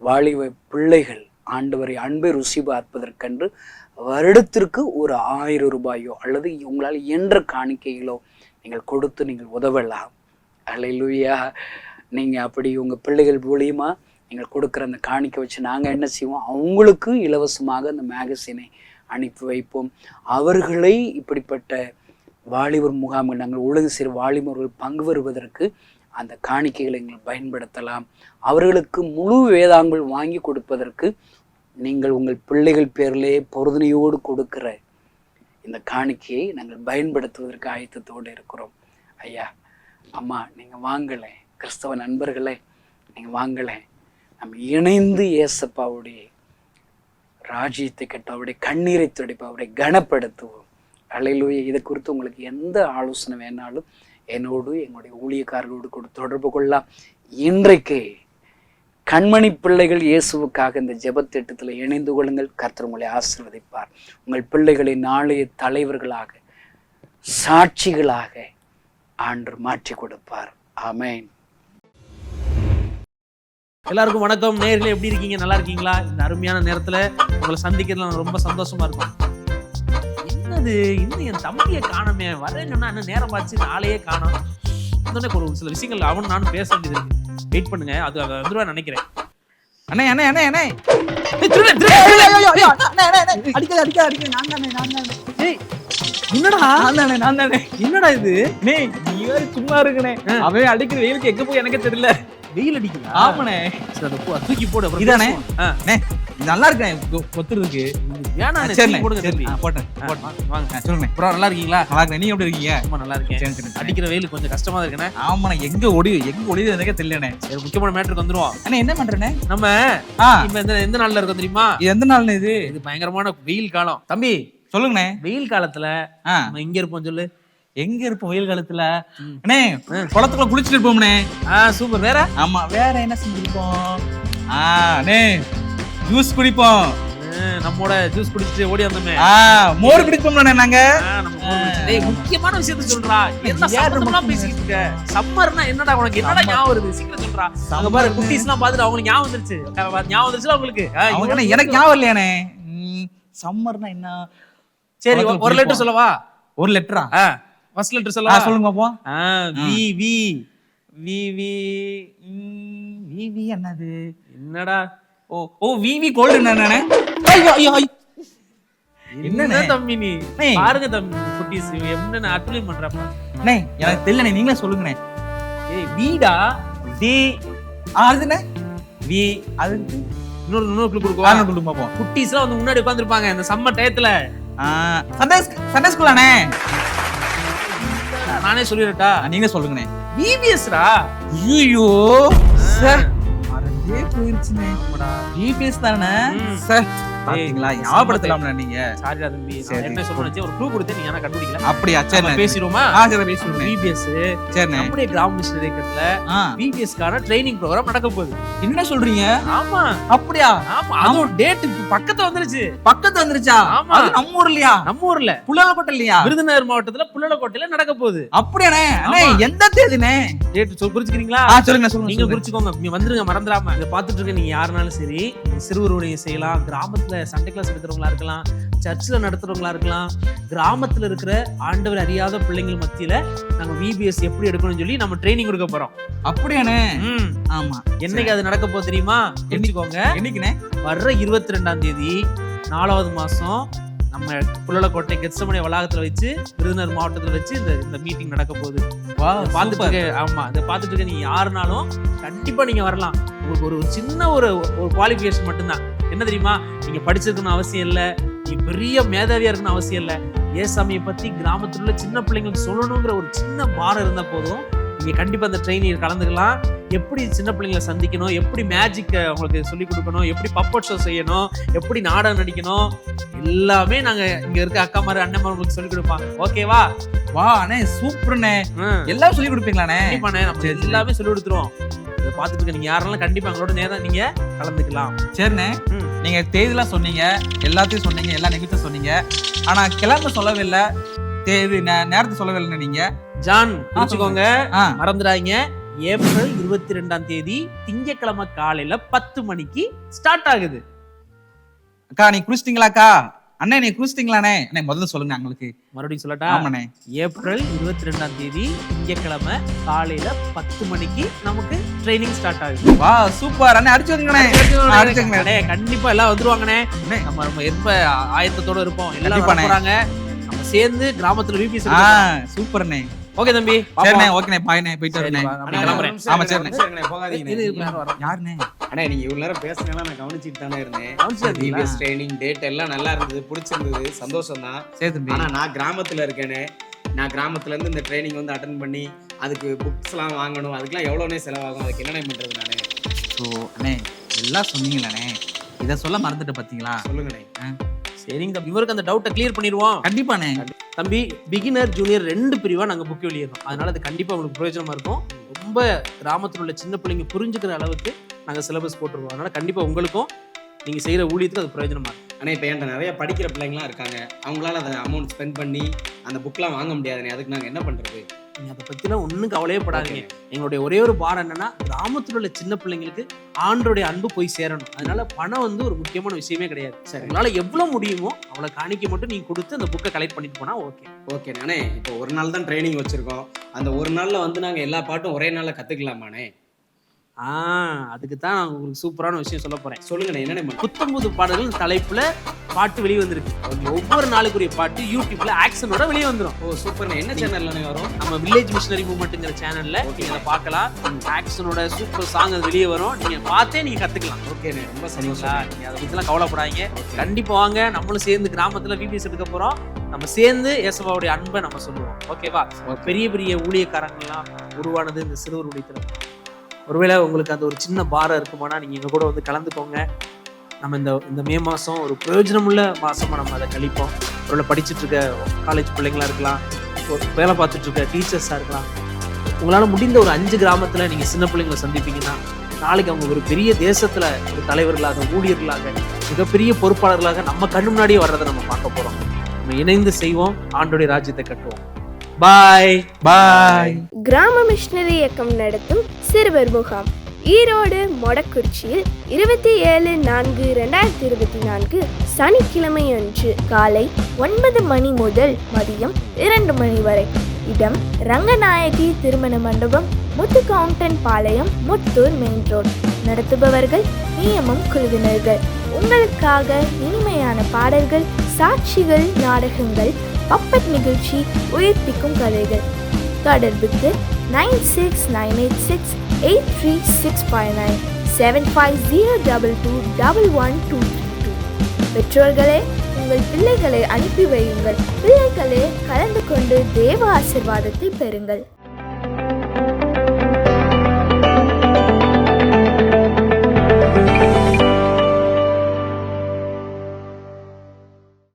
G: வாலிப பிள்ளைகள் ஆண்டவரை அன்பை ருசி பார்ப்பதற்கென்று வருடத்திற்கு ஒரு 1000 ரூபாயோ அல்லது உங்களால் இயன்ற காணிக்கைகளோ நீங்கள் கொடுத்து நீங்கள் உதவலாம். அல்லேலூயா. நீங்கள் அப்படி உங்கள் பிள்ளைகள் மூலியமாக நீங்கள் கொடுக்குற அந்த காணிக்கை வச்சு நாங்கள் என்ன செய்வோம்? அவங்களுக்கு இலவசமாக அந்த மேகசினை அனுப்பி வைப்போம். அவர்களை இப்படிப்பட்ட வாலிபர் முகாம்கள், நாங்கள் ஒழுங்கு செய்கிற வாலிபர்கள் பங்கு வருவதற்கு அந்த காணிக்கைகளை நீங்கள் பயன்படுத்தலாம். அவர்களுக்கு முழு வேதாங்கள் வாங்கி கொடுப்பதற்கு நீங்கள் உங்கள் பிள்ளைகள் பேரிலே பொருதனையோடு கொடுக்கிற இந்த காணிக்கையை நாங்கள் பயன்படுத்துவதற்கு ஆயத்தத்தோடு இருக்கிறோம். ஐயா, அம்மா, நீங்கள் வாங்கலை, கிறிஸ்தவ நண்பர்களே நீங்கள் வாங்கலை, நம்ம இணைந்து ஏசப்பாவுடைய ராஜ்யத்தை கட்ட, அவருடைய கண்ணீரை துடைப்ப, அவரை கனப்படுத்துவோம். அல்லேலூயா. இதை குறித்து உங்களுக்கு எந்த ஆலோசனை வேணாலும் என்னோடு எங்களுடைய ஊழியக்காரர்களோடு கூட தொடர்பு கொள்ளலாம். இன்றைக்கு கண்மணி பிள்ளைகள் இயேசுவுக்காக இந்த ஜெபத்திட்டத்தில் இணைந்து கொள்ளுங்கள். கர்த்தர் உங்களை ஆசீர்வதிப்பார். உங்கள் பிள்ளைகளை நாளைய தலைவர்களாக, சாட்சிகளாக ஆண்டவர் மாற்றி கொடுப்பார். ஆமென்.
K: எல்லாருக்கும் வணக்கம். நேயர்களே, எப்படி இருக்கீங்க? நல்லா இருக்கீங்களா? இந்த அருமையான நேரத்துல உங்களை சந்திக்கிறதுல ரொம்ப சந்தோஷமா இருக்கும். என்ன என்னது இன்னும் என் தம்பியை காணமே, வரேன்னு சொன்னா இன்னும் நேரம் ஆச்சு, நாளையே காணோம். ஒரு சில விஷயங்கள் அவன் நானும் பேச வேண்டியது இருக்கு. வெயிட் பண்ணுங்க, அது வந்துருவா நினைக்கிறேன்.
L: அண்ணே அண்ணே அண்ணே அண்ணே
K: என்னடா இது?
L: நீ வேற சும்மா இருக்கனே, அவன் அடிக்கிற வெயிலுக்கு எங்க போய் எனக்கே தெரியல.
K: வெயில் அடிக்குதா?
L: ஆமாண்ணே.
K: தூக்கி போடு. அப்புறம்
L: இதானே நல்லா இருக்கேன் கொத்துறதுக்கு.
K: நல்லா இருக்கீங்களா?
L: நல்லா இருக்கேன். நீங்க எப்படி இருக்கீங்க?
K: ரொம்ப நல்லா இருக்கேன். அடிக்கிற வெயில் கொஞ்சம் கஷ்டமா தான் இருக்குண்ணே.
L: ஆமாண்ணே, எங்க ஒளிது எனக்கே தெரியலண்ணே.
K: சரி, முக்கியமான மேட்டருக்கு வந்துருவோம்.
L: அண்ணே என்ன பண்றேனே?
K: நம்ம இப்ப எந்த நாள்ல இருக்கோம் தெரியுமா?
L: எந்த நாள்னு இது?
K: இது பயங்கரமான வெயில் காலம். தம்பி
L: சொல்லுங்கண்ணே.
K: வெயில் காலத்துல நம்ம எங்க இருப்போம் சொல்லு?
L: எங்க இருப்போம் வெயில் காலத்துல? அண்ணே குளத்துக்குள்ள குளிச்சுட்டு இருப்போம்ண்ணே.
K: சூப்பர். வேற?
L: ஆமா, வேற என்ன செஞ்சிருப்போம்? அண்ணே ஜூஸ் குடிப்போம்.
K: நம்மோட ஜூஸ் குடிச்சிட்டு ஓடி வந்தோமே.
L: மோர் குடிப்போம்ண்ணே நாங்க.
K: முக்கியமான விஷயத்த சொல்றா. என்ன சம்பந்தமா பேசிட்டு இருக்க? சம்மர்னா என்னடா உனக்கு என்னடா ஞாபகம் வருது? சீக்கிரம் சொல்றா. அங்க பாரு குட்டீஸ் எல்லாம் பாத்துட்டு அவங்களுக்கு ஞாபகம் வந்துருச்சு. ஞாபகம் வந்துருச்சுல உங்களுக்கு?
L: எனக்கு ஞாபகம் இல்லையானே. சம்மர்னா என்ன?
K: சரி, ஒரு லெட்டர் சொல்லவா?
L: ஒரு லெட்டரா?
K: ஃபர்ஸ்ட் லெட்டர் சொல்லவா?
L: சொல்லுங்க பாப்போம்.
K: V V V V
L: V V என்னது?
K: என்னடா?
L: ஓ வி வி கோல்ட் என்னண்ணே? ஐயோ ஐயோ
K: என்ன தம்பி நீ பாருங்க தம்பி, குட்டீஸ் என்ன அட்டுலியம் பண்றப்ப.
L: அண்ணே எனக்கு தெரியலண்ணே, நீங்களே சொல்லுங்கண்ணே.
K: ஏய் வீடா? டி
L: அதுண்ணே
K: வி.
L: அதுக்கு
K: இன்னொரு க்ளூ கொடுக்கவா?
L: கொடுங்க பாப்போம்.
K: குட்டீஸ் எல்லாம் வந்து முன்னாடி உட்கார்ந்திருப்பாங்க இந்த சம்மர் டயத்துல.
L: சண்டே ஸ்கூலானே?
K: நானே சொல்லிரட்டா?
L: நீங்களே சொல்லுங்கண்ணே.
K: விபிஎஸ்ரா?
L: ஐயோ சார், மறந்தே போயிருச்சுனே. விபிஎஸ் தானே சார்? பாத்தீங்களா, ஞாபகப்படுத்தலாம்ல நீங்க.
K: சாரிடா தம்பி, நான் என்ன சொல்றேன்னு ஒரு க்ளூ கொடுத்தேன், நீ என்ன கண்டுபிடிக்கல.
L: அப்படியே சரி
K: பேசிரோமா?
L: சரி பேசிரோம்.
K: விபிஎஸ்
L: சரிண்ணே.
K: நம்முடைய கிராம மிஷனரி இயக்கத்துல விபிஎஸ்கான ட்ரைனிங் ப்ரோகிராம் நடக்க போகுது.
L: என்ன சொல்றீங்க?
K: ஆமா.
L: அப்படியா?
K: ஆமா, அதோட டேட் பக்கத்துல வந்துருச்சு.
L: பக்கத்துல வந்துருச்சா?
K: ஆமா.
L: அது நம்ம ஊர்லயா?
K: நம்ம ஊர்ல
L: புள்ளலக்கோட்டை இல்லையா?
K: விருதுநகர் மாவட்டத்துல புள்ளலக்கோட்டையில நடக்க போகுது.
L: அப்படியானே? அண்ணே எந்த தேதினே?
K: டேட் குறிச்சுக்கிறீங்களா?
L: சொல்லுங்க சொல்லுங்க.
K: நீங்க குறிச்சுக்கோங்க, நீங்க வந்துருங்க மறந்துடாம. இத பாத்துட்டு இருக்க நீங்க யாருனாலும் சரி, சிறுவருடைய செய்யலாம், கிராமத்துல சண்டே கிளாஸ் நடத்துறவங்களா இருக்கலாம், சர்ச்சில் நடத்துறவங்களா இருக்கலாம், கிராமத்துல இருக்கிற ஆண்டவர் அறியாத பிள்ளைங்கள் மத்தியில நாங்க விபிஎஸ் எப்படி எடுக்கணும்னு சொல்லி நம்ம ட்ரைனிங் கொடுக்க போறோம்.
L: அப்படியானே? ஆமா.
K: என்னைக்கு அது நடக்க போகுது தெரியுமா? தெரிஞ்சுக்கோங்க.
L: என்னைக்குனே?
K: வர்ற 22ஆம் தேதி 4வது மாசம் நம்ம புள்ளலக்கோட்டை கெத்செமனே வளாகத்துல வச்சு, விருதுநகர் மாவட்டத்துல வச்சு இந்த மீட்டிங் நடக்க போகுது. பாத்துட்டு ஆமா, இதை பாத்துட்டு இருக்க நீங்க யாருனாலும் கண்டிப்பா நீங்க வரலாம். உங்களுக்கு ஒரு சின்ன ஒரு குவாலிஃபிகேஷன் மட்டும்தான். என்ன தெரியுமா? நீங்க படிச்சிருக்கணும் அவசியம் இல்ல, நீங்க பெரிய மேதாவியா இருக்கணும் அவசியம் இல்ல. ஏசாமியை பத்தி கிராமத்துல உள்ள சின்ன பிள்ளைங்களுக்கு சொல்லணுங்கிற ஒரு சின்ன பாரம் இருந்தா போதும், நீங்க கண்டிப்பா அந்த ட்ரைனிங் கலந்துக்கலாம். எப்படி சின்ன பிள்ளைங்களை சந்திக்கணும், எப்படி மேஜிக் அவங்களுக்கு சொல்லிக் கொடுக்கணும், எப்படி பப்பட் ஷோ செய்யணும், எப்படி நாடகம் நடிக்கணும், எல்லாமே நாங்க இங்க இருக்க அக்கா மாதிரி அண்ணன் மாதிரி உங்களுக்கு சொல்லிக் கொடுப்பாங்க. ஓகேவா?
L: வா அண்ணே, சூப்பர்ண்ணே. எல்லாம் சொல்லிக் கொடுப்பீங்களாண்ணே?
K: கண்டிப்பாண்ணே, நம்ம எல்லாமே சொல்லி கொடுத்துருவோம். இதை பார்த்துட்டு இருக்க நீங்க யாரெல்லாம் கண்டிப்பா எங்களோட நேரம் நீங்க கலந்துக்கலாம்.
L: சரிண்ணே. நீங்க தேதியெல்லாம் சொன்னீங்க, எல்லாத்தையும் சொன்னீங்க, எல்லா நிகழ்ச்சியும் சொன்னீங்க. ஆனா கிளம்ப சொல்லவே இல்லை, தேதி நேரத்தை சொல்லவே இல்லை. நீங்க
K: ஜான் புரிச்சுக்கோங்க, மறந்துடாதீங்க. ஏப்ரல் 22ஆம் தேதி திங்கட்கிழமை காலையில 10 மணிக்கு ஸ்டார்ட் ஆகுது.
L: அக்கா நீ குளிச்சிட்டீங்களாக்கா? அண்ணே நீ குளிச்சிட்டீங்களாண்ணே? அண்ணே முதல்ல சொல்லுங்க உங்களுக்கு.
K: மறுபடியும் சொல்லட்டா?
L: ஆமாண்ணே.
K: ஏப்ரல் 22ஆம் தேதி திங்கட்கிழமை காலையில 10 மணிக்கு நமக்கு ட்ரைனிங் ஸ்டார்ட் ஆகுது.
L: வா சூப்பர் அண்ணே, அடிச்சு
K: வந்துங்கண்ணே. கண்டிப்பா எல்லாம் வந்துருவாங்கண்ணே. நம்ம ரொம்ப எப்ப ஆயத்தத்தோட இருப்போம், எல்லாம் போறாங்க. நம்ம சேர்ந்து கிராமத்துல விபிஎஸ்.
L: சூப்பர்ண்ணே.
K: ஓகே தம்பி.
L: சரிண்ணே, ஓகேண்ணே, பாய்ண்ணே, போயிட்டு வரேண்ணே.
K: ஆமா சரிண்ணே,
L: போகாதீங்க. யாருண்ணே?
M: அண்ணே நீங்க இவ்வளவு நேரம் பேசுனீங்களா? நான் கவனிச்சிட்டு தானே இருந்தேன். விபிஎஸ் ட்ரைனிங் டேட் எல்லாம் நல்லா இருந்தது, பிடிச்சிருந்தது, சந்தோஷம் தான்.
L: சரி தம்பி.
M: ஆனா நான் கிராமத்துல இருக்கேனே, நான் கிராமத்துல இருந்து இந்த ட்ரைனிங் வந்து அட்டென்ட் பண்ணி அதுக்கு புக்ஸ் எல்லாம் வாங்கணும், அதுக்கெல்லாம் எவ்வளவுனே செலவாகும், அதுக்கு என்னென்ன பண்றது நானே?
L: ஸோ அண்ணே எல்லாம் சொன்னீங்களாண்ணே, இதை சொல்ல மறந்துட்டு பார்த்தீங்களா?
M: சொல்லுங்கண்ணே.
K: சரிங்க தம்பி, இவருக்கு அந்த டவுட்டை கிளியர் பண்ணிடுவோம்.
L: கண்டிப்பாண்ணே.
K: தம்பி பிகினர் ஜூனியர் 2 பிரிவா நாங்க புக் வெளியிடுறோம். அதனால அது கண்டிப்பா உங்களுக்கு பிரயோஜனமா இருக்கும். ரொம்ப கிராமத்தில் உள்ள சின்ன பிள்ளைங்க புரிஞ்சுக்கிற அளவுக்கு நாங்க சிலபஸ் போட்டுருவோம். அதனால கண்டிப்பா உங்களுக்கும் நீங்க செய்யற ஊழியத்துக்கு அது பிரயோஜனமா இருக்கும்.
M: ஆனால் இப்போ என்கிட்ட நிறைய படிக்கிற பிள்ளைங்களாம் இருக்காங்க, அவங்களால அதை அமௌண்ட் ஸ்பெண்ட் பண்ணி அந்த புக்லாம் வாங்க முடியாதுண்ணே. அதுக்கு நாங்கள் என்ன பண்றது?
K: நீங்க அதை பத்திலாம் ஒன்றும் கவலையே படாதீங்க. எங்களுடைய ஒரே ஒரு பாரம் என்னன்னா, கிராமத்தில் உள்ள சின்ன பிள்ளைங்களுக்கு ஆண்டோடைய அன்பு போய் சேரணும். அதனால பணம் வந்து ஒரு முக்கியமான விஷயமே கிடையாது.
M: சரி.
K: உங்களால எவ்வளவு முடியுமோ அவ்வளவு காணிக்க மட்டும் நீங்க கொடுத்து அந்த புக்கை கலெக்ட் பண்ணிட்டு போனா ஓகே.
M: ஓகே நானே, இப்போ ஒரு நாள் தான் ட்ரைனிங் வச்சிருக்கோம். அந்த ஒரு நாள்ல வந்து நாங்க எல்லா பாட்டும் ஒரே நாள்ல கத்துக்கலாமாண்ணே?
K: அதுக்கு தான் நான் உங்களுக்கு சூப்பரான விஷயம் சொல்ல போறேன்.
M: சொல்லுங்கண்ணே, என்னென்ன?
K: புத்தம்புது பாடல்கள் தலைப்புல பாட்டு வெளியே வந்திருக்கு. ஒவ்வொரு நாளுக்குரிய பாட்டு யூடியூப்ல ஆக்ஷனோட வெளியே வந்துடும்.
M: ஓ சூப்பர்ண்ணே. என்ன சேனல்ல வரும்?
K: நம்ம வில்லேஜ் மிஷனரி மூவ்மெண்ட்ங்கிற சேனல்ல நீங்க அதை பார்க்கலாம். ஆக்ஷனோட சூப்பர் சாங் அது வெளியே வரும். நீங்க பார்த்தே நீங்க கத்துக்கலாம்.
M: ஓகேண்ணே, ரொம்ப சந்தோஷம்.
K: நீங்க அதை பத்திலாம் கவலைப்படாதீங்க. கண்டிப்பா வாங்க, நம்மளும் சேர்ந்து கிராமத்துல விபிஎஸ் எடுக்க போறோம். நம்ம சேர்ந்து இயேசுவோடைய அன்பை நம்ம சொல்லுவோம். ஓகேவா? பெரிய பெரிய ஊழியக்காரங்கள்லாம் உருவானது இந்த சிறுவர் ஊழியத்துல. ஒருவேளை உங்களுக்கு அந்த ஒரு சின்ன பாரம் இருக்குமானா நீங்க எங்க கூட வந்து கலந்துக்கோங்க. நம்ம இந்த மே மாதம் ஒரு பிரயோஜனமுள்ள மாதமாக நம்ம அதை கழிப்போம். ஒருவேளை படிச்சுட்டு இருக்க காலேஜ் பிள்ளைங்களா இருக்கலாம், ஒரு வேலை பார்த்துட்டு இருக்க டீச்சர்ஸாக இருக்கலாம். உங்களால் முடிந்த ஒரு 5 கிராமத்தில் நீங்கள் சின்ன பிள்ளைங்களை சந்திப்பீங்கன்னா நாளைக்கு அவங்க ஒரு பெரிய தேசத்தில் ஒரு தலைவர்களாக, ஊழியர்களாக, மிகப்பெரிய பொறுப்பாளர்களாக நம்ம கண்ணு முன்னாடியே வர்றதை நம்ம பார்க்க போகிறோம். நம்ம இணைந்து செய்வோம், ஆண்டோடைய ராஜ்யத்தை கட்டுவோம். பாய் பாய்.
N: கிராம மிஷனரி இயக்கம் நடத்தும் சிறுவர் முகாம் ஈரோடு மொடக்குறிச்சியில் 27/4/2024 சனிக்கிழமை அன்று காலை 9 மணி முதல் மதியம் 2 மணி வரை. இடம் ரங்கநாயகி திருமண மண்டபம், முத்துக்கவுண்டன் பாளையம், முத்தூர் மெயின் ரோட். நடத்துபவர்கள் நியமம் குழுவினர்கள். உங்களுக்காக இனிமையான பாடல்கள், சாட்சிகள், நாடகங்கள், பப்பட் நிகழ்ச்சி, உயிர்ப்பிக்கும் கதைகள். தொடர்புக்கு 9698683659 75022122. பெற்றோர்களே, உங்கள் பிள்ளைகளை அனுப்பி வையுங்கள். பிள்ளைகளே கலந்து கொண்டு தேவ ஆசீர்வாதத்தை பெறுங்கள்.